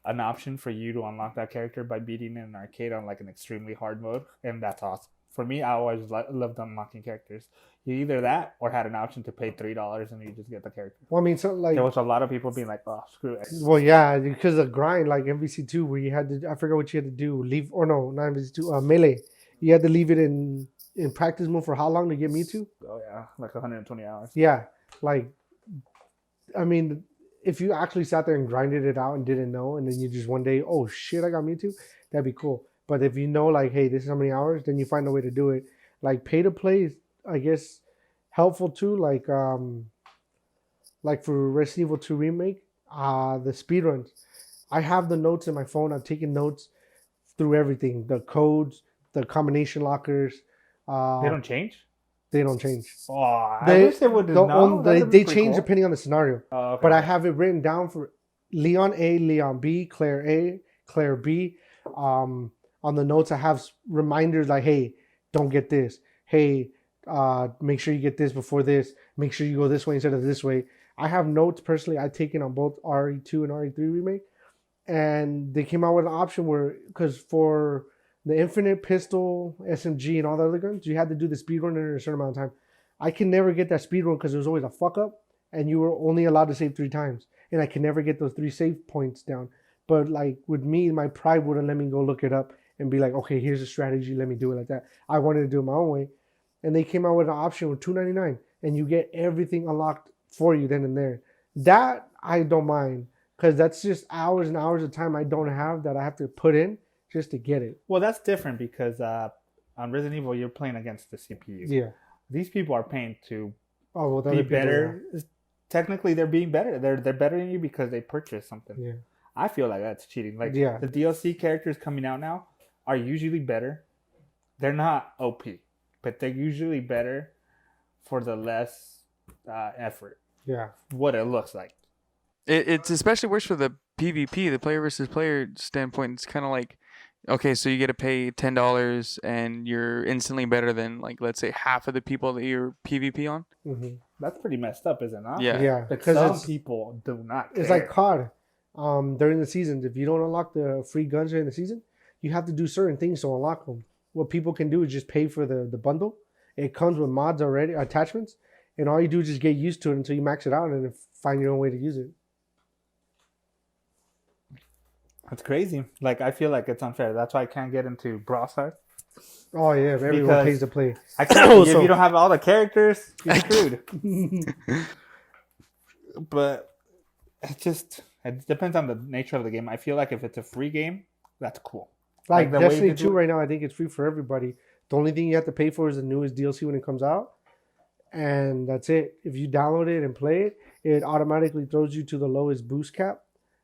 an option for you to unlock that character by beating in an arcade on like an extremely hard mode, and that's awesome. For me, I always loved unlocking characters. You either that or had an option to pay $3 and you just get the character. Well, I mean, so like, There was a lot of people being like, "Oh, screw it." well, yeah, because of grind, like MVC2, where you had to, I forgot what you had to do, leave, or no, not MVC2, Melee. You had to leave it in practice mode for how long to get Mewtwo? Oh yeah, like 120 hours. Yeah, like, I mean, if you actually sat there and grinded it out and didn't know, and then you just one day, oh shit, I got Mewtwo, that'd be cool. But if you know, like, hey, this is how many hours, then you find a way to do it. Like, pay to play is, I guess, helpful too. Like for Resident Evil 2 Remake, the speedruns. I have the notes in my phone. I've taken notes through everything. The codes, the combination lockers. They don't change. They don't change. Oh, I wish they would. They change depending on the scenario. Oh, okay. But I have it written down for Leon A, Leon B, Claire A, Claire B. On the notes, I have reminders like, hey, don't get this. Hey, make sure you get this before this. Make sure you go this way instead of this way. I have notes personally I've taken on both RE2 and RE3 Remake. And they came out with an option where, because for the Infinite Pistol, SMG, and all the other guns, you had to do the speed run in a certain amount of time. I can never get that speed run because there was always a fuck up, and you were only allowed to save 3 times. And I can never get those 3 save points down. But like with me, my pride wouldn't let me go look it up and be like, okay, here's a strategy, let me do it like that. I wanted to do it my own way. And they came out with an option with $2.99, and you get everything unlocked for you then and there. That I don't mind, because that's just hours and hours of time I don't have that I have to put in just to get it. Well, that's different because on Resident Evil, you're playing against the CPU. Yeah. These people are paying to Oh, well, be better. Technically, they're being better. They're better than you because they purchased something. Yeah. I feel like that's cheating. Like, Yeah. the DLC characters coming out now are usually better. They're not OP, but they're usually better for the less effort. Yeah. What it looks like. It's especially worse for the PvP, the player versus player standpoint. It's kind of like, okay, so you get to pay $10 and you're instantly better than, like, let's say half of the people that you're PvP on. Mm-hmm. That's pretty messed up, is it not? Yeah. Yeah. But Because some it's, people do not care. it's like COD. During the seasons, if you don't unlock the free guns during the season, you have to do certain things to unlock them. What people can do is just pay for the bundle. It comes with mods already, attachments, and all you do is just get used to it until you max it out and then find your own way to use it. That's crazy. Like, I feel like it's unfair. That's why I can't get into Brawl Stars. Oh yeah, if everyone Because- pays to play. I can't. So- If you don't have all the characters, you're screwed. But it depends on the nature of the game. I feel like if it's a free game, that's cool. Like the way Destiny you 2 do- right now, I think it's free for everybody. The only thing you have to pay for is the newest DLC when it comes out. And that's it. If you download it and play it, it automatically throws you to the lowest boost cap.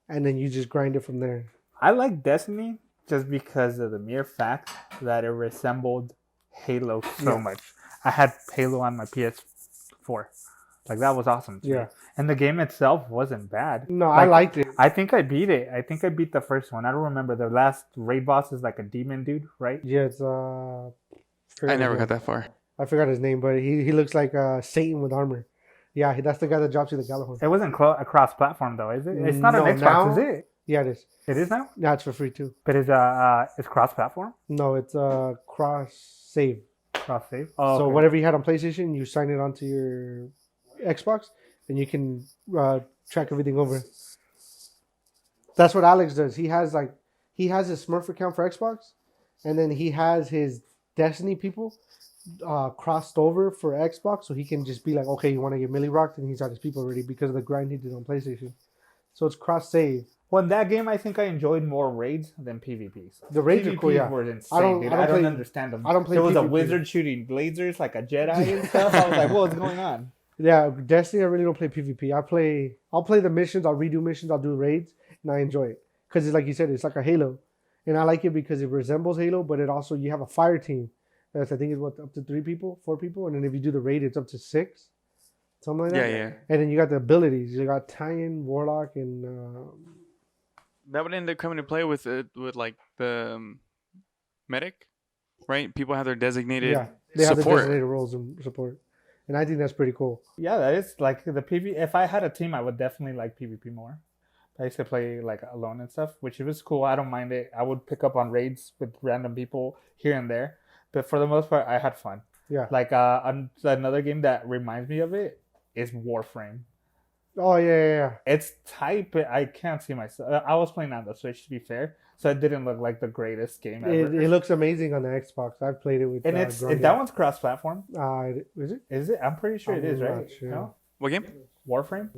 And then you just grind it from there. I like Destiny just because of the mere fact that it resembled Halo so Yeah. much. I had Halo on my PS4. Like, that was awesome to me. Yeah. And the game itself wasn't bad. No, I liked it. I think I beat it. I think I beat the first one. I don't remember. The last raid boss is like a demon dude, right? Yeah, it's I never got that far. I forgot his name, but he looks like Satan with armor. Yeah, that's the guy that drops you the Gallahorn. It wasn't across platform though, is it? It's not No, on Xbox, now- is it? Yeah, it is. It is now? Yeah, it's for free too. But it's cross platform? No, it's cross save. Cross save? Oh, So okay. whatever you had on PlayStation, you sign it onto your Xbox, and you can track everything over. That's what Alex does. He has his Smurf account for Xbox, and then he has his Destiny people crossed over for Xbox, so he can just be like, okay, you want to get Millie rocked, and he's got his people ready because of the grind he did on PlayStation. So it's cross save. Well, in that game, I think I enjoyed more raids than PvPs. The raids are cool, yeah. Were insane, dude. I don't understand them. I don't play There was a PvP. wizard shooting lasers like a Jedi and stuff. I was like, what's going on? Yeah, Destiny, I really don't play PvP. I'll play the missions, I'll redo missions, I'll do raids, and I enjoy it. Because it's like you said, it's like a Halo. And I like it because it resembles Halo, but it also, you have a fire team. That's, I think it's up to 4 people. And then if you do the raid, it's up to 6. Something like that. Yeah. And then you got the abilities. You got Titan, Warlock, and... that would end up coming to play with like the medic, right? People have their designated they have the support. designated roles and support. And I think that's pretty cool. Yeah, that is like the PvP. If I had a team, I would definitely like PvP more. I used to play like alone and stuff, which it was cool. I don't mind it. I would pick up on raids with random people here and there, but for the most part, I had fun. Yeah. Like another game that reminds me of it is Warframe. Oh yeah. It's tight, but I can't see myself. I was playing on the Switch, to be fair, so it didn't look like the greatest game ever. It looks amazing on the Xbox. I've played it with. And that one's cross-platform. Is it? Is it? I'm pretty sure it is, right? Sure. No? What game? Warframe.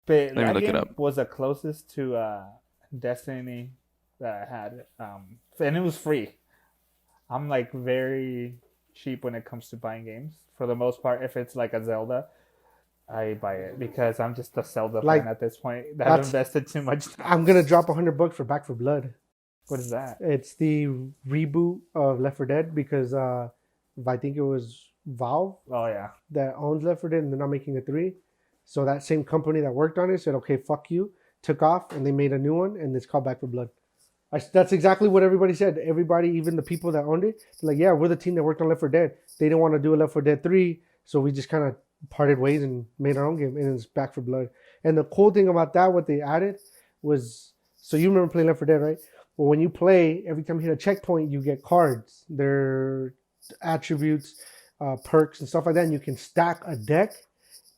But Let me look it up. Was the closest to Destiny that I had, and it was free. I'm like very cheap when it comes to buying games. For the most part, if it's like a Zelda, I buy it because I'm just a Zelda fan at this point. I've invested too much time. I'm gonna drop $100 for Back 4 Blood. What is that? It's the reboot of Left 4 Dead because I think it was Valve that owns Left 4 Dead, and they're not making a 3. So that same company that worked on it said, "Okay, fuck you," took off, and they made a new one, and it's called Back 4 Blood. That's exactly what everybody said. Everybody, even the people that owned it, they're like, "Yeah, we're the team that worked on Left 4 Dead." They didn't want to do a Left 4 Dead 3, so we just kind of parted ways and made our own game, and it's Back 4 Blood. And the cool thing about that, what they added was, so you remember playing Left 4 Dead, right? Well, when you play, every time you hit a checkpoint, you get cards. They're attributes, perks, and stuff like that, and you can stack a deck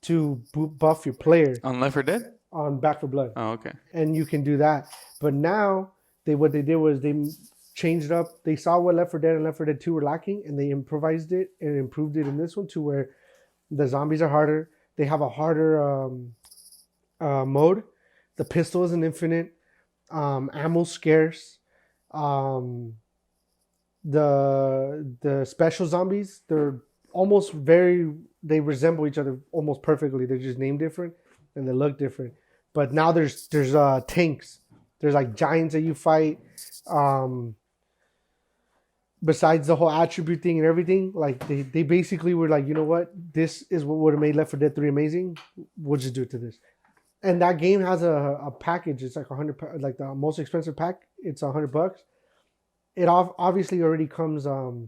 to buff your player. On Left 4 Dead? On Back 4 Blood. Oh, okay. And you can do that. But now, what they did was they changed up. They saw what Left 4 Dead and Left 4 Dead 2 were lacking, and they improvised it and improved it in this one to where the zombies are harder. They have a harder mode. The pistol isn't infinite. Ammo's scarce. The special zombies, they're almost they resemble each other almost perfectly. They're just named different and they look different. But now there's tanks. There's like giants that you fight. Besides the whole attribute thing and everything, like they basically were like, you know what? This is what would have made Left 4 Dead 3 amazing. We'll just do it to this. And that game has a package. It's like $100, like the most expensive pack. It's $100. It obviously already comes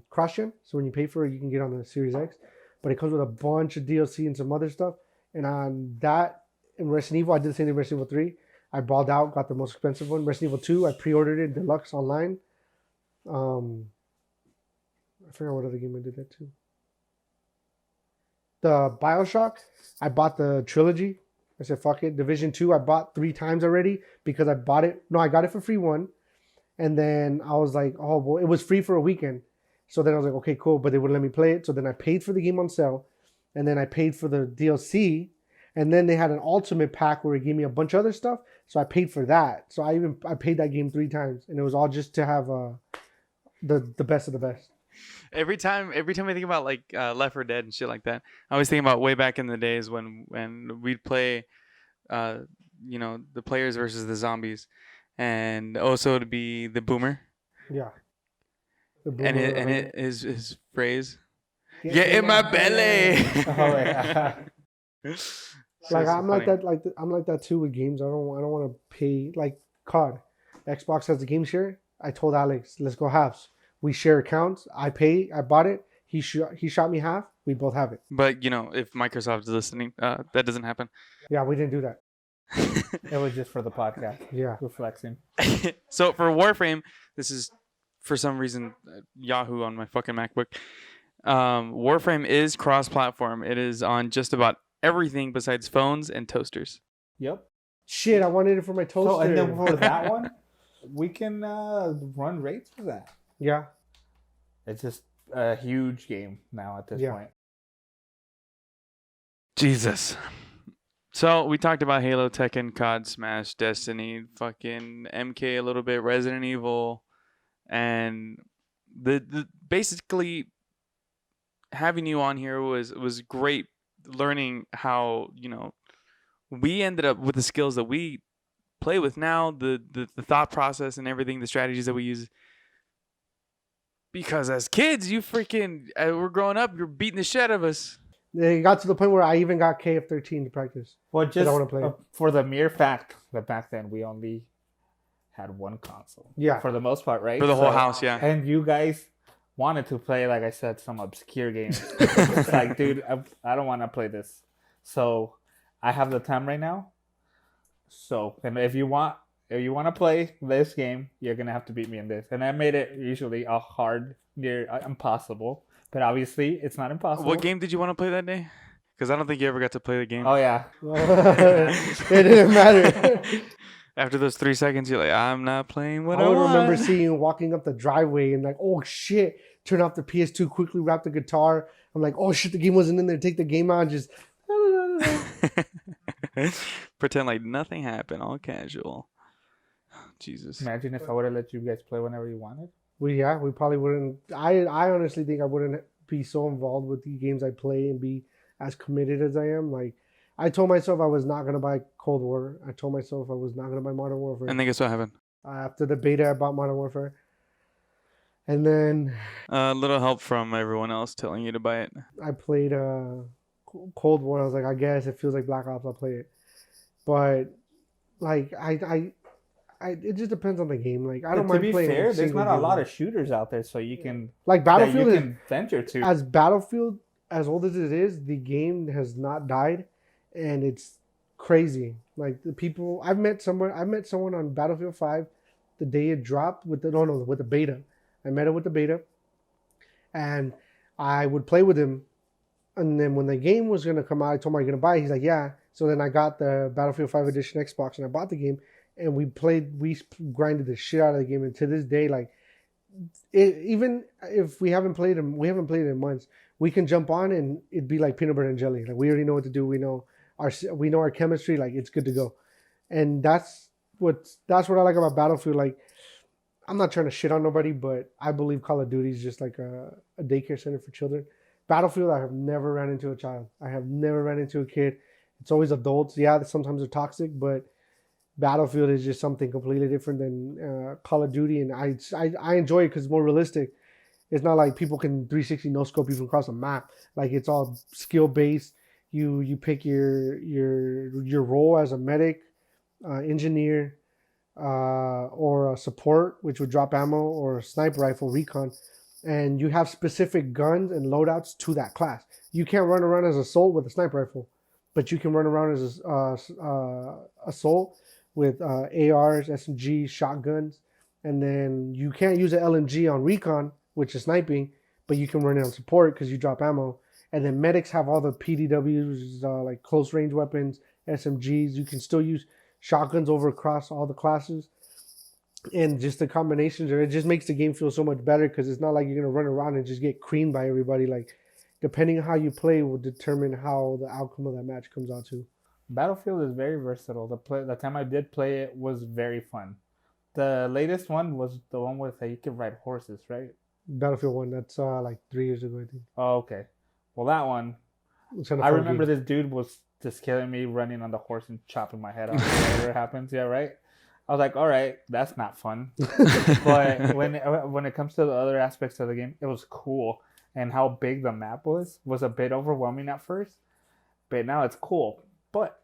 cross-gen, so when you pay for it, you can get on the Series X. But it comes with a bunch of DLC and some other stuff. And on that, in Resident Evil, I did the same thing in Resident Evil 3. I balled out, got the most expensive one. Resident Evil 2, I pre-ordered it deluxe online. I forgot what other game I did that too. The BioShock, I bought the trilogy. I said, fuck it. Division 2, I bought 3 times already because I bought it. No, I got it for free one. And then I was like, oh, well, it was free for a weekend. So then I was like, okay, cool. But they wouldn't let me play it. So then I paid for the game on sale. And then I paid for the DLC. And then they had an ultimate pack where it gave me a bunch of other stuff. So I paid for that. So I paid that game 3 times. And it was all just to have the best of the best. Every time I think about like Left 4 Dead and shit like that, I always think about way back in the days when we'd play, the players versus the zombies, and also to be the boomer. Yeah. And his phrase, get in my belly. Oh yeah. Like I'm like that. I'm like that too with games. I don't want to pay like COD. Xbox has the game share. I told Alex, let's go halves. We share accounts. I bought it. He shot me half. We both have it. But if Microsoft is listening, that doesn't happen. Yeah, we didn't do that. It was just for the podcast. Yeah, we're flexing. So for Warframe, this is for some reason Yahoo on my fucking MacBook. Warframe is cross-platform. It is on just about everything besides phones and toasters. Yep. Shit, I wanted it for my toaster. So, and then for that one, we can run rates for that. Yeah. It's just a huge game now at this point. Jesus. So we talked about Halo, Tekken, COD, Smash, Destiny, fucking MK a little bit, Resident Evil, and the basically having you on here was great. Learning how we ended up with the skills that we play with now, the thought process and everything, the strategies that we use. Because as kids, you freaking we're growing up, you're beating the shit out of us. It got to the point where I even got KF13 to practice. Well, just I want to play it. for the mere fact that back then we only had one console. Yeah. For the most part, right? For the whole house, yeah. And you guys wanted to play, like I said, some obscure games. It's like, dude, I don't want to play this. So I have the time right now. So, and if you want to play this game, you're gonna have to beat me in this. And I made it usually a hard, near impossible. But obviously, it's not impossible. What game did you want to play that day? Because I don't think you ever got to play the game. Oh yeah. It didn't matter. After those 3 seconds, you're like, I'm not playing what I I would want. remember seeing you walking up the driveway and like, oh shit, turn off the PS2, quickly wrap the guitar. I'm like, oh shit, the game wasn't in there. Take the game out and just. Pretend like nothing happened, all casual. Jesus. Imagine if I would have let you guys play whenever you wanted. We probably wouldn't. I honestly think I wouldn't be so involved with the games I play and be as committed as I am. Like, I told myself I was not gonna buy Cold War. I told myself I was not gonna buy Modern Warfare. And then guess what happened? After the beta, I bought Modern Warfare, and then A little help from everyone else telling you to buy it. I played Cold War. I was like, I guess it feels like Black Ops. I'll play it, but like it just depends on the game. Like, I don't mind playing. To be fair, there's not a game. lot of shooters out there, so you can Like Battlefield. that you can venture to. As Battlefield, as old as it is, the game has not died, and it's crazy. Like, the people I met someone on Battlefield 5 the day it dropped with the beta. I met him with the beta, and I would play with him. And then when the game was gonna come out, I told him, "Are you gonna buy it?" He's like, "Yeah." So then I got the Battlefield 5 Edition Xbox and I bought the game, and we grinded the shit out of the game. And to this day, like, even if we haven't played it in months, we can jump on and it'd be like peanut butter and jelly. Like, we already know what to do. We know our chemistry. Like, it's good to go. And that's what I like about Battlefield. Like, I'm not trying to shit on nobody, but I believe Call of Duty is just like a daycare center for children. Battlefield, I have never ran into a child. I have never ran into a kid. It's always adults. Yeah, sometimes they're toxic, but Battlefield is just something completely different than Call of Duty, and I enjoy it because it's more realistic. It's not like people can 360 no scope you from across a map. Like, it's all skill based. You pick your role as a medic, engineer, or a support, which would drop ammo, or a sniper rifle, recon, and you have specific guns and loadouts to that class. You can't run around as assault with a sniper rifle, but you can run around as assault with ARs, SMGs, shotguns, and then you can't use an LMG on recon, which is sniping, but you can run it on support because you drop ammo. And then medics have all the PDWs, like close range weapons, SMGs. You can still use shotguns across all the classes. And just the combinations, it just makes the game feel so much better because it's not like you're going to run around and just get creamed by everybody. Like, depending on how you play will determine how the outcome of that match comes out too. Battlefield is very versatile. The time I did play it was very fun. The latest one was the one with you can ride horses, right? Battlefield 1, that's like 3 years ago, I think. Oh, okay. Well, that one, I remember this dude was just killing me, running on the horse and chopping my head off. Whatever happens, yeah, right? I was like, all right, that's not fun. But when it comes to the other aspects of the game, it was cool. And how big the map was a bit overwhelming at first. But now it's cool. But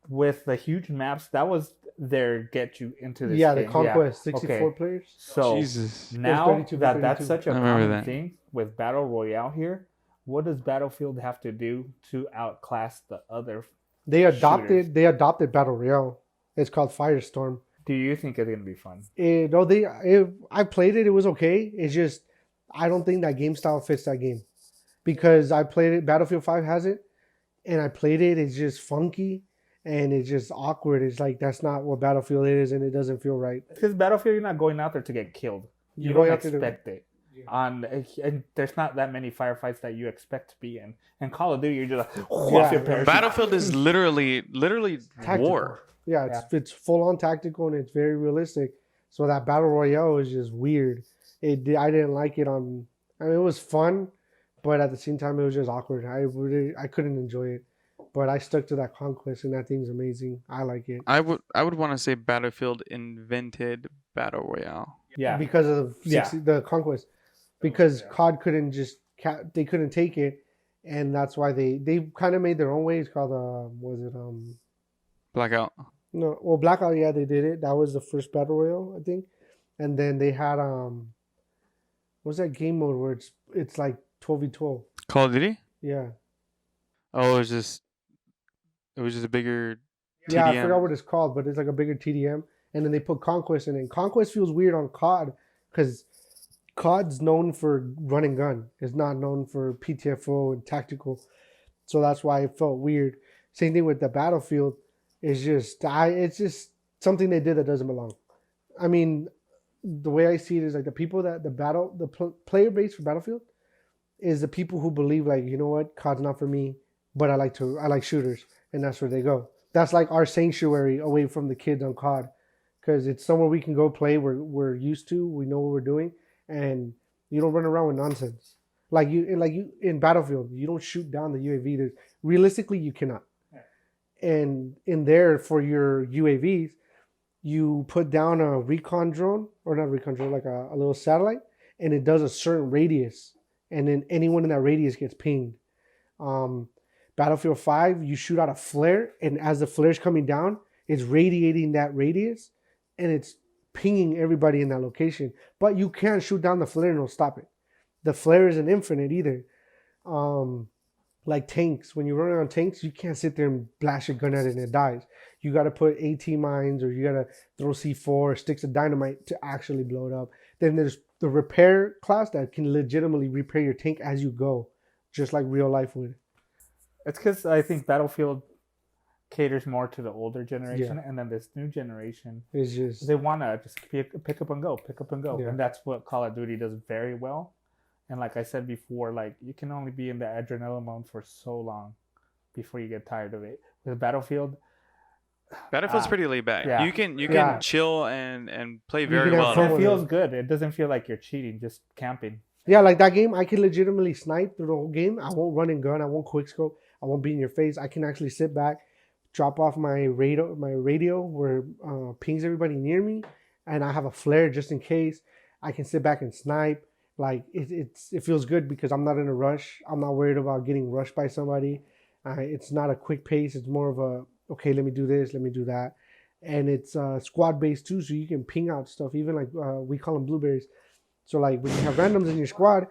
with the huge maps, that was their get you into this game. The Conquest, 64 players. So Jesus. now that's such a I remember common that. thing with Battle Royale here, what does Battlefield have to do to outclass the other They adopted shooters? Battle Royale. It's called Firestorm. Do you think it's going to be fun? I played it. It was okay. It's just, I don't think that game style fits that game. Because I played it, Battlefield 5 has it, and I played it. It's just funky, and it's just awkward. It's like, that's not what Battlefield is, and it doesn't feel right. Because Battlefield, you're not going out there to get killed. You You're don't going out there to- expect it. and there's not that many firefights that you expect to be in. And Call of Duty, you're just like, Yeah, off your parachute. Battlefield is literally Tactical. war. Yeah, it's full on tactical and it's very realistic. So that battle royale is just weird. I didn't like it on. I mean, it was fun, but at the same time, it was just awkward. I couldn't enjoy it. But I stuck to that Conquest, and that thing's amazing. I like it. I would want to say Battlefield invented battle royale. Yeah, Because of the Conquest, because COD couldn't just they couldn't take it, and that's why they kind of made their own way. It's called Blackout. no, well, Blackout, yeah, they did it. That was the first battle royale, I think, and then they had what's that game mode where it's like 12v12? Call of Duty. Yeah, Oh, it was just a bigger TDM. yeah, I forgot what it's called, but it's like a bigger TDM, and then they put Conquest in it. Conquest feels weird on COD because COD's known for run and gun. It's not known for PTFO and tactical, so that's why it felt weird. Same thing with the Battlefield. It's just something they did that doesn't belong. I mean, the way I see it is like the people that player base for Battlefield is the people who believe like, you know what, COD's not for me, but I like shooters, and that's where they go. That's like our sanctuary away from the kids on COD, because it's somewhere we can go play. We're used to, we know what we're doing, and you don't run around with nonsense. Like you in Battlefield, you don't shoot down the UAV. Realistically, you cannot. And in there for your UAVs, you put down a recon drone, or not recon drone, like a little satellite, and it does a certain radius, and then anyone in that radius gets pinged. Battlefield 5, you shoot out a flare, and as the flare's coming down, it's radiating that radius, and it's pinging everybody in that location. But you can't shoot down the flare and it'll stop it. The flare isn't infinite either. Like tanks, when you're running on tanks, you can't sit there and blast your gun at it and it dies. You got to put AT mines, or you got to throw C4 or sticks of dynamite to actually blow it up. Then there's the repair class that can legitimately repair your tank as you go, just like real life would. It's because I think Battlefield caters more to the older generation, and then this new generation, it's just they want to just pick up and go, Yeah. and that's what Call of Duty does very well. And like I said before, like you can only be in the adrenaline mode for so long before you get tired of it. With Battlefield's pretty laid back. Yeah. You can Yeah. chill and play You very can have well. fun. it feels good. It doesn't feel like you're cheating, just camping. Yeah, like that game, I can legitimately snipe through the whole game. I won't run and gun. I won't quickscope. I won't be in your face. I can actually sit back, drop off my radio where pings everybody near me, and I have a flare just in case. I can sit back and snipe. Like it feels good because I'm not in a rush. I'm not worried about getting rushed by somebody. It's not a quick pace. It's more of a, okay, let me do this, let me do that. And it's squad based too, so you can ping out stuff. Even like we call them Blueberries. So like when you have randoms in your squad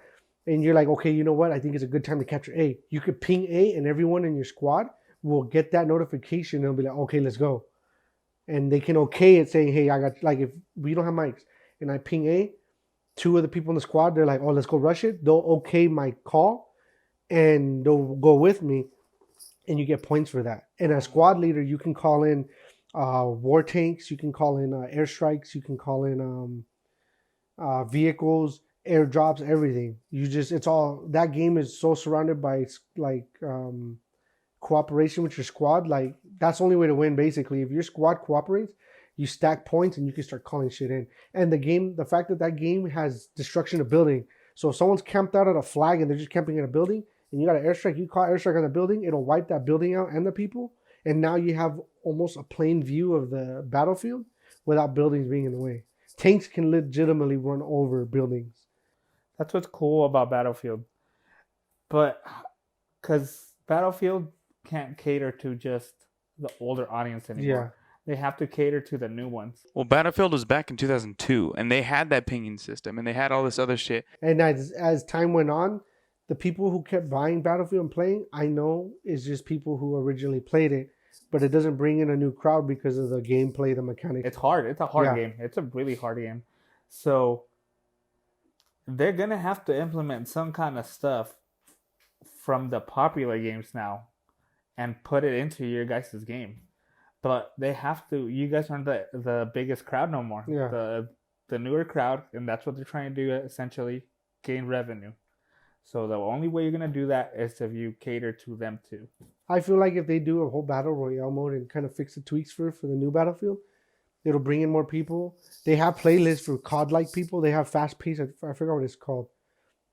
and you're like, okay, you know what? I think it's a good time to capture A. You could ping A and everyone in your squad will get that notification. They'll be like, okay, let's go. And they can okay it saying, hey, I got, like if we don't have mics and I ping A, two of the people in the squad, they're like, oh, let's go rush it. They'll okay my call and they'll go with me and you get points for that. And as squad leader, you can call in war tanks, you can call in airstrikes, you can call in vehicles, airdrops, everything. It's all, that game is so surrounded by like cooperation with your squad. Like that's the only way to win basically. If your squad cooperates, you stack points and you can start calling shit in. And the fact that game has destruction of building. So if someone's camped out at a flag and they're just camping in a building and you got an airstrike, you call airstrike on the building, it'll wipe that building out and the people. And now you have almost a plain view of the battlefield without buildings being in the way. Tanks can legitimately run over buildings. That's what's cool about Battlefield. But because Battlefield can't cater to just the older audience anymore. They have to cater to the new ones. Well, Battlefield was back in 2002, and they had that pinging system, and they had all this other shit. And as time went on, the people who kept buying Battlefield and playing, I know, is just people who originally played it, but it doesn't bring in a new crowd because of the gameplay, the mechanics. It's hard. It's a hard game. It's a really hard game. So they're going to have to implement some kind of stuff from the popular games now and put it into your guys' game. But they have to. You guys aren't the biggest crowd no more. Yeah. The newer crowd, and that's what they're trying to do essentially. gain revenue. So the only way you're gonna do that is if you cater to them too. I feel like if they do a whole battle royale mode and kind of fix the tweaks for the new Battlefield, it'll bring in more people. They have playlists for COD-like people. They have fast-paced, I forgot what it's called.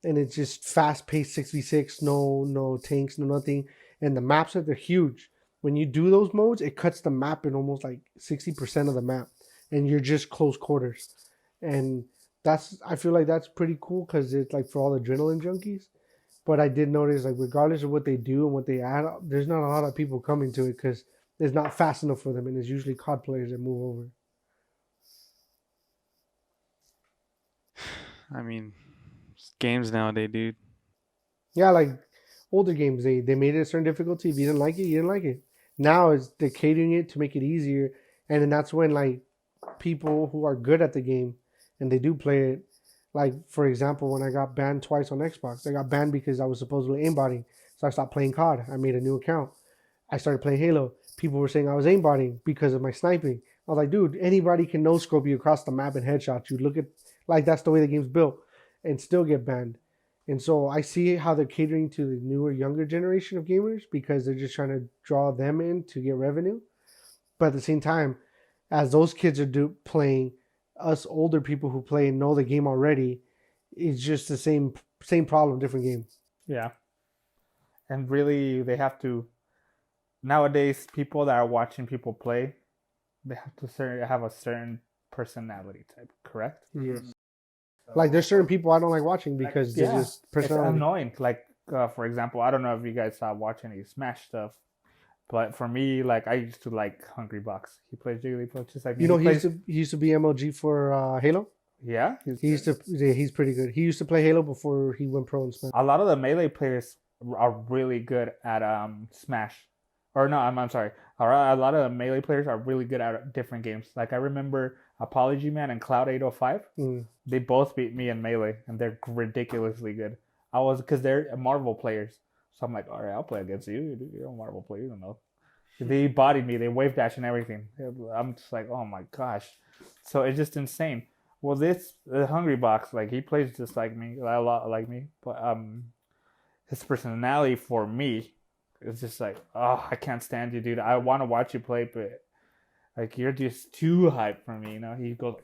And it's just fast-paced 6v6, no tanks, no nothing. And the maps they're huge. When you do those modes, it cuts the map in almost like 60% of the map. And you're just close quarters. And I feel like that's pretty cool because it's like for all the adrenaline junkies. But I did notice, like, regardless of what they do and what they add, there's not a lot of people coming to it because it's not fast enough for them, and it's usually COD players that move over. I mean, games nowadays, dude. Yeah, like older games, they made it a certain difficulty. If you didn't like it, you didn't like it. Now they're catering it to make it easier, and then that's when like people who are good at the game and they do play it. Like, for example, when I got banned twice on Xbox, I got banned because I was supposedly aimbotting. So I stopped playing COD. I made a new account. I started playing Halo. People were saying I was aimbotting because of my sniping. I was like, dude, anybody can no-scope you across the map and headshot you. Look at, like, that's the way the game's built, and still get banned. And so I see how they're catering to the newer, younger generation of gamers because they're just trying to draw them in to get revenue. But at the same time, as those kids are playing, us older people who play and know the game already, it's just the same problem, different game. Yeah. And really, they have to, nowadays, people that are watching people play, they have to have a certain personality type, correct? Yes. Like, there's certain people I don't like watching because they're just personality. It's annoying. Like, for example, I don't know if you guys watch any Smash stuff, but for me, like, I used to like HungryBox. He plays Jigglypuff just like me. You know, he used to be MLG for Halo. Yeah, he's pretty good. He used to play Halo before he went pro in Smash. A lot of the melee players are really good at Smash. Or no, I'm sorry. A lot of the melee players are really good at different games. Like, I remember Apology Man and Cloud 805. They both beat me in melee, and they're ridiculously good. Because they're Marvel players. So I'm like, all right, I'll play against you. You're a Marvel player, you don't know. They bodied me. They wave dash and everything. I'm just like, oh my gosh. So it's just insane. Well, the HungryBox, like, he plays just like me, a lot like me. But his personality for me is just like, oh, I can't stand you, dude. I want to watch you play, but like, you're just too hyped for me. You know, he goes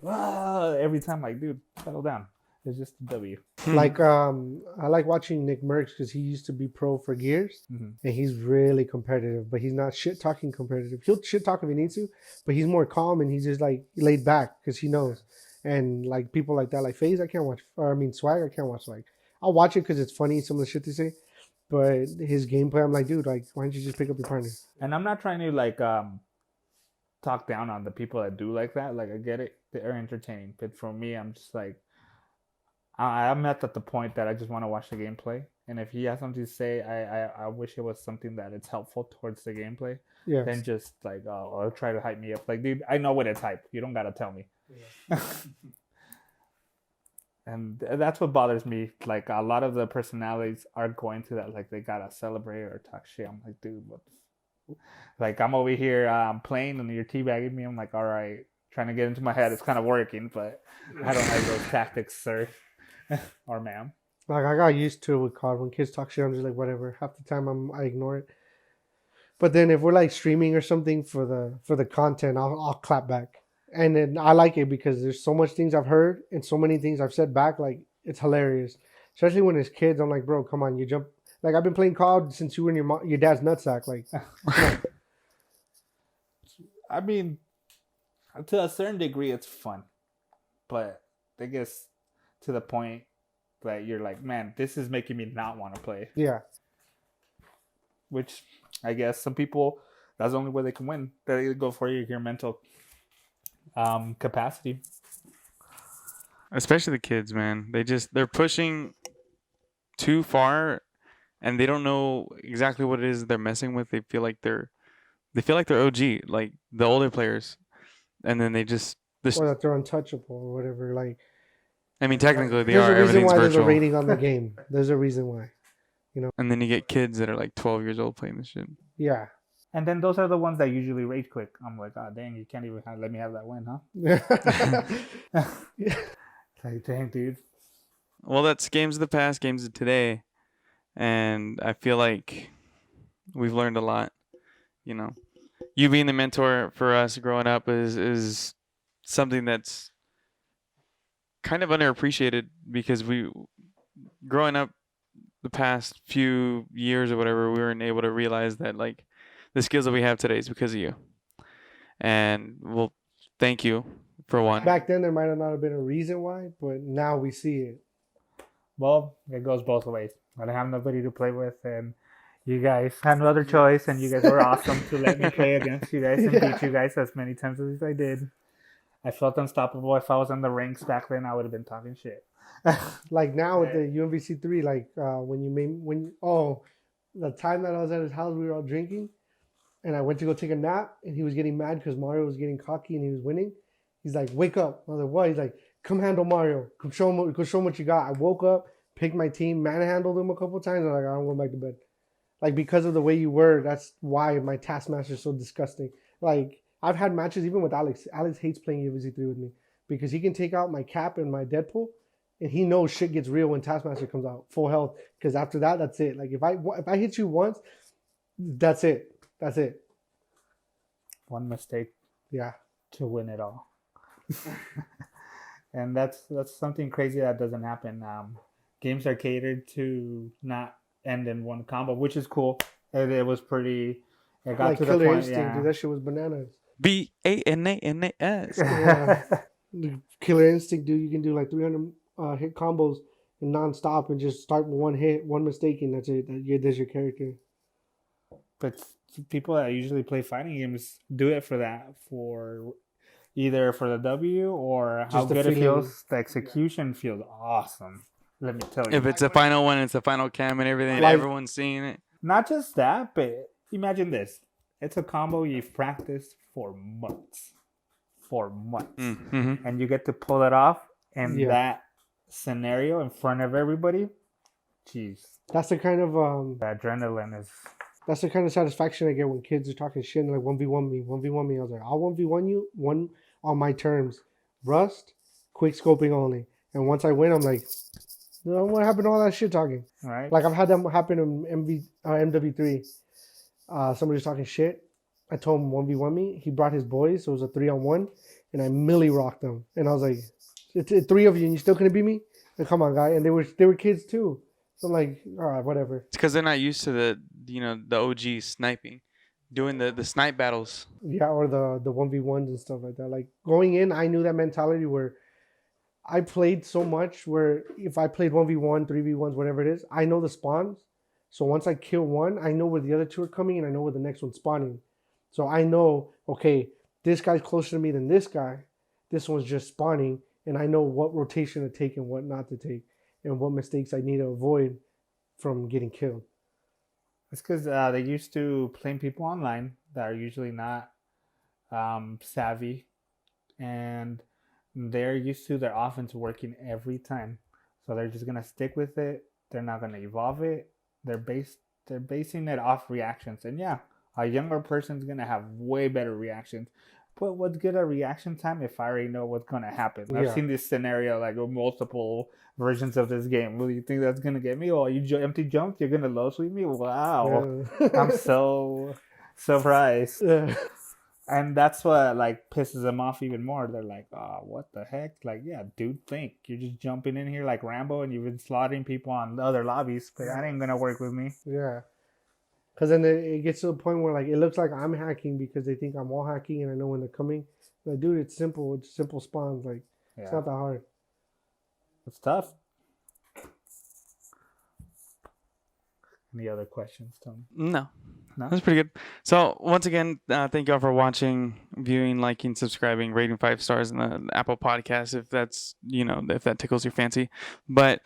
every time. Like, dude, settle down. It's just a W. Like, I like watching Nick Merckx because he used to be pro for Gears, and he's really competitive, but he's not shit talking competitive. He'll shit talk if he needs to, but he's more calm and he's just like laid back because he knows. And like people like that, like FaZe, I can't watch. Swag, I can't watch. Like, I'll watch it because it's funny, some of the shit they say, but his gameplay, I'm like, dude, like, why don't you just pick up your partner? And I'm not trying to like talk down on the people that do like that. Like, I get it, they're entertaining, but for me, I'm just like, I'm at the point that I just want to watch the gameplay, and if he has something to say, I wish it was something that it's helpful towards the gameplay. Yeah. Then just like, I'll try to hype me up. Like, dude, I know what it's hype. You don't gotta tell me. Yeah. And that's what bothers me. Like, a lot of the personalities are going to that. Like, they gotta celebrate or talk shit. I'm like, dude, what? Like, I'm over here playing, and you're teabagging me. I'm like, all right, trying to get into my head. It's kind of working, but I don't like those tactics, sir. Or ma'am. Like, I got used to it with COD. When kids talk shit, I'm just like, whatever. Half the time I ignore it. But then if we're like streaming or something for the content, I'll clap back. And then I like it because there's so much things I've heard and so many things I've said back. Like, it's hilarious. Especially when it's kids. I'm like, bro, come on, you jump. Like, I've been playing COD since you were in your dad's nutsack. Like, I mean, to a certain degree, it's fun. But I guess to the point that you're like, man, this is making me not want to play. Yeah. Which, I guess, some people, that's the only way they can win. They go for your mental capacity. Especially the kids, man. They're pushing too far, and they don't know exactly what it is they're messing with. They feel like they're OG, like the older players, and then they just or that they're untouchable or whatever. Like, I mean, technically they there's are. a reason Everything's why virtual. there's a rating on the game. There's a reason why, you know. And then you get kids that are like 12 years old playing this shit. Yeah. And then those are the ones that usually rage quit. I'm like, oh, dang, you can't even let me have that win, huh? Like, dang, dude. well, that's games of the past, games of today, and I feel like we've learned a lot. You know, you being the mentor for us growing up is something that's kind of underappreciated because we growing up the past few years or whatever, we weren't able to realize that like the skills that we have today is because of you. And well, thank you for one. Back then, there might have not been a reason why, but now we see it. Well, it goes both ways. I don't have nobody to play with, and you guys had no other choice, and you guys were awesome to let me play against you guys and beat you guys as many times as I did. I felt unstoppable. If I was on the ranks back then, I would have been talking shit. Like now with the UMVC 3, like the time that I was at his house, we were all drinking, and I went to go take a nap, and he was getting mad because Mario was getting cocky and he was winning. He's like, "Wake up!" I was like, "What?" He's like, "Come handle Mario. Come show him what you got." I woke up, picked my team, manhandled him a couple of times. I was like, "I'm going back to bed." Like, because of the way you were, that's why my Taskmaster is so disgusting. Like, I've had matches even with Alex. Alex hates playing UMVC 3 with me because he can take out my Cap and my Deadpool, and he knows shit gets real when Taskmaster comes out, full health. Because after that, that's it. Like, if I hit you once, that's it. That's it. One mistake Yeah. to win it all. And that's something crazy that doesn't happen. Games are catered to not end in one combo, which is cool. It was pretty. It got Like to the Killer point. Instinct, Yeah. dude. That shit was bananas. BANANAS. Yeah. Killer Instinct, dude. You can do like 300 hit combos and non-stop and just start with one hit, one mistake, and that's it. There's your character. But people that usually play fighting games do it for that, for either for the W or how Just the good it feeling. feels. The execution feels awesome. Let me tell you. If it's a final one, it's a final cam and everything, and Like- everyone's seeing it. Not just that, but imagine this. It's a combo you've practiced for months. Mm-hmm. And you get to pull it off in Yeah. that scenario in front of everybody. Jeez. That's the kind of The adrenaline is... that's the kind of satisfaction I get when kids are talking shit and like 1v1 me. I was like, I'll 1v1 you, one on my terms. Rust, quick scoping only. And once I win, I'm like, no, what happened to all that shit talking? Right? Like, I've had that happen in MW3. Somebody was talking shit. I told him 1v1 me. He brought his boys, so it was a 3-on-1, and I milli rocked them. And I was like, it's three of you, and you still couldn't beat me? Like, come on, guy. And they were kids too. So I'm like, all right, whatever. It's because they're not used to the OG sniping, doing the snipe battles. Yeah, or the 1v1s and stuff like that. Like, going in, I knew that mentality where I played so much where if I played 1v1, 3v1s, whatever it is, I know the spawns. So once I kill one, I know where the other two are coming and I know where the next one's spawning. So I know, okay, this guy's closer to me than this guy. This one's just spawning. And I know what rotation to take and what not to take. And what mistakes I need to avoid from getting killed. It's because they're used to playing people online that are usually not savvy. And they're used to their offense working every time. So they're just going to stick with it. They're not going to evolve it. They're basing it off reactions. And yeah, a younger person's going to have way better reactions. But what's good at reaction time if I already know what's going to happen? I've seen this scenario like with multiple versions of this game. Well, you think that's going to get me? Oh, you empty jumped? You're going to low sweep me? Wow. Yeah. I'm so surprised. Yeah. And that's what like pisses them off even more. They're like, "Oh, what the heck?" Like, yeah, dude, think you're just jumping in here like Rambo, and you've been slaughtering people on other lobbies. But that ain't gonna work with me. Yeah. Because then it gets to the point where like it looks like I'm hacking because they think I'm wall hacking and I know when they're coming. Like, dude, it's simple. It's simple spawns. Like, Yeah, it's not that hard. it's tough. Any other questions, Tony? No. No? That's pretty good. So once again, thank y'all for watching, viewing, liking, subscribing, rating 5 stars in the Apple Podcast if that's if that tickles your fancy. But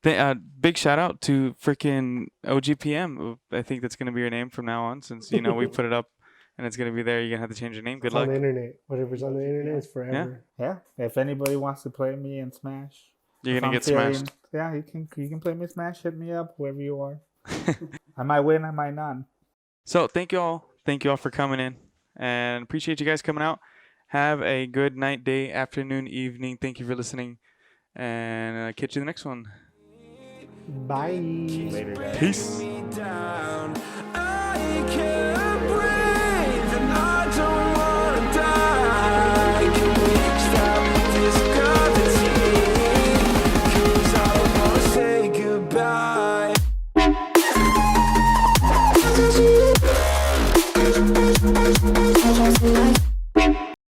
big shout out to freaking OhGeePM. I think that's gonna be your name from now on since we put it up and it's gonna be there. You're gonna have to change your name. Good It's luck. on the internet. Whatever's on the internet is forever. Yeah. If anybody wants to play me in Smash, You're if gonna I'm get feeling- smashed. Yeah, you can play me Smash. Hit me up, whoever you are. I might win, I might not. So thank you all for coming in and appreciate you guys coming out. Have a good night, day, afternoon, evening. Thank you for listening. And catch you in the next one. Bye. Later, guys. Peace. me down.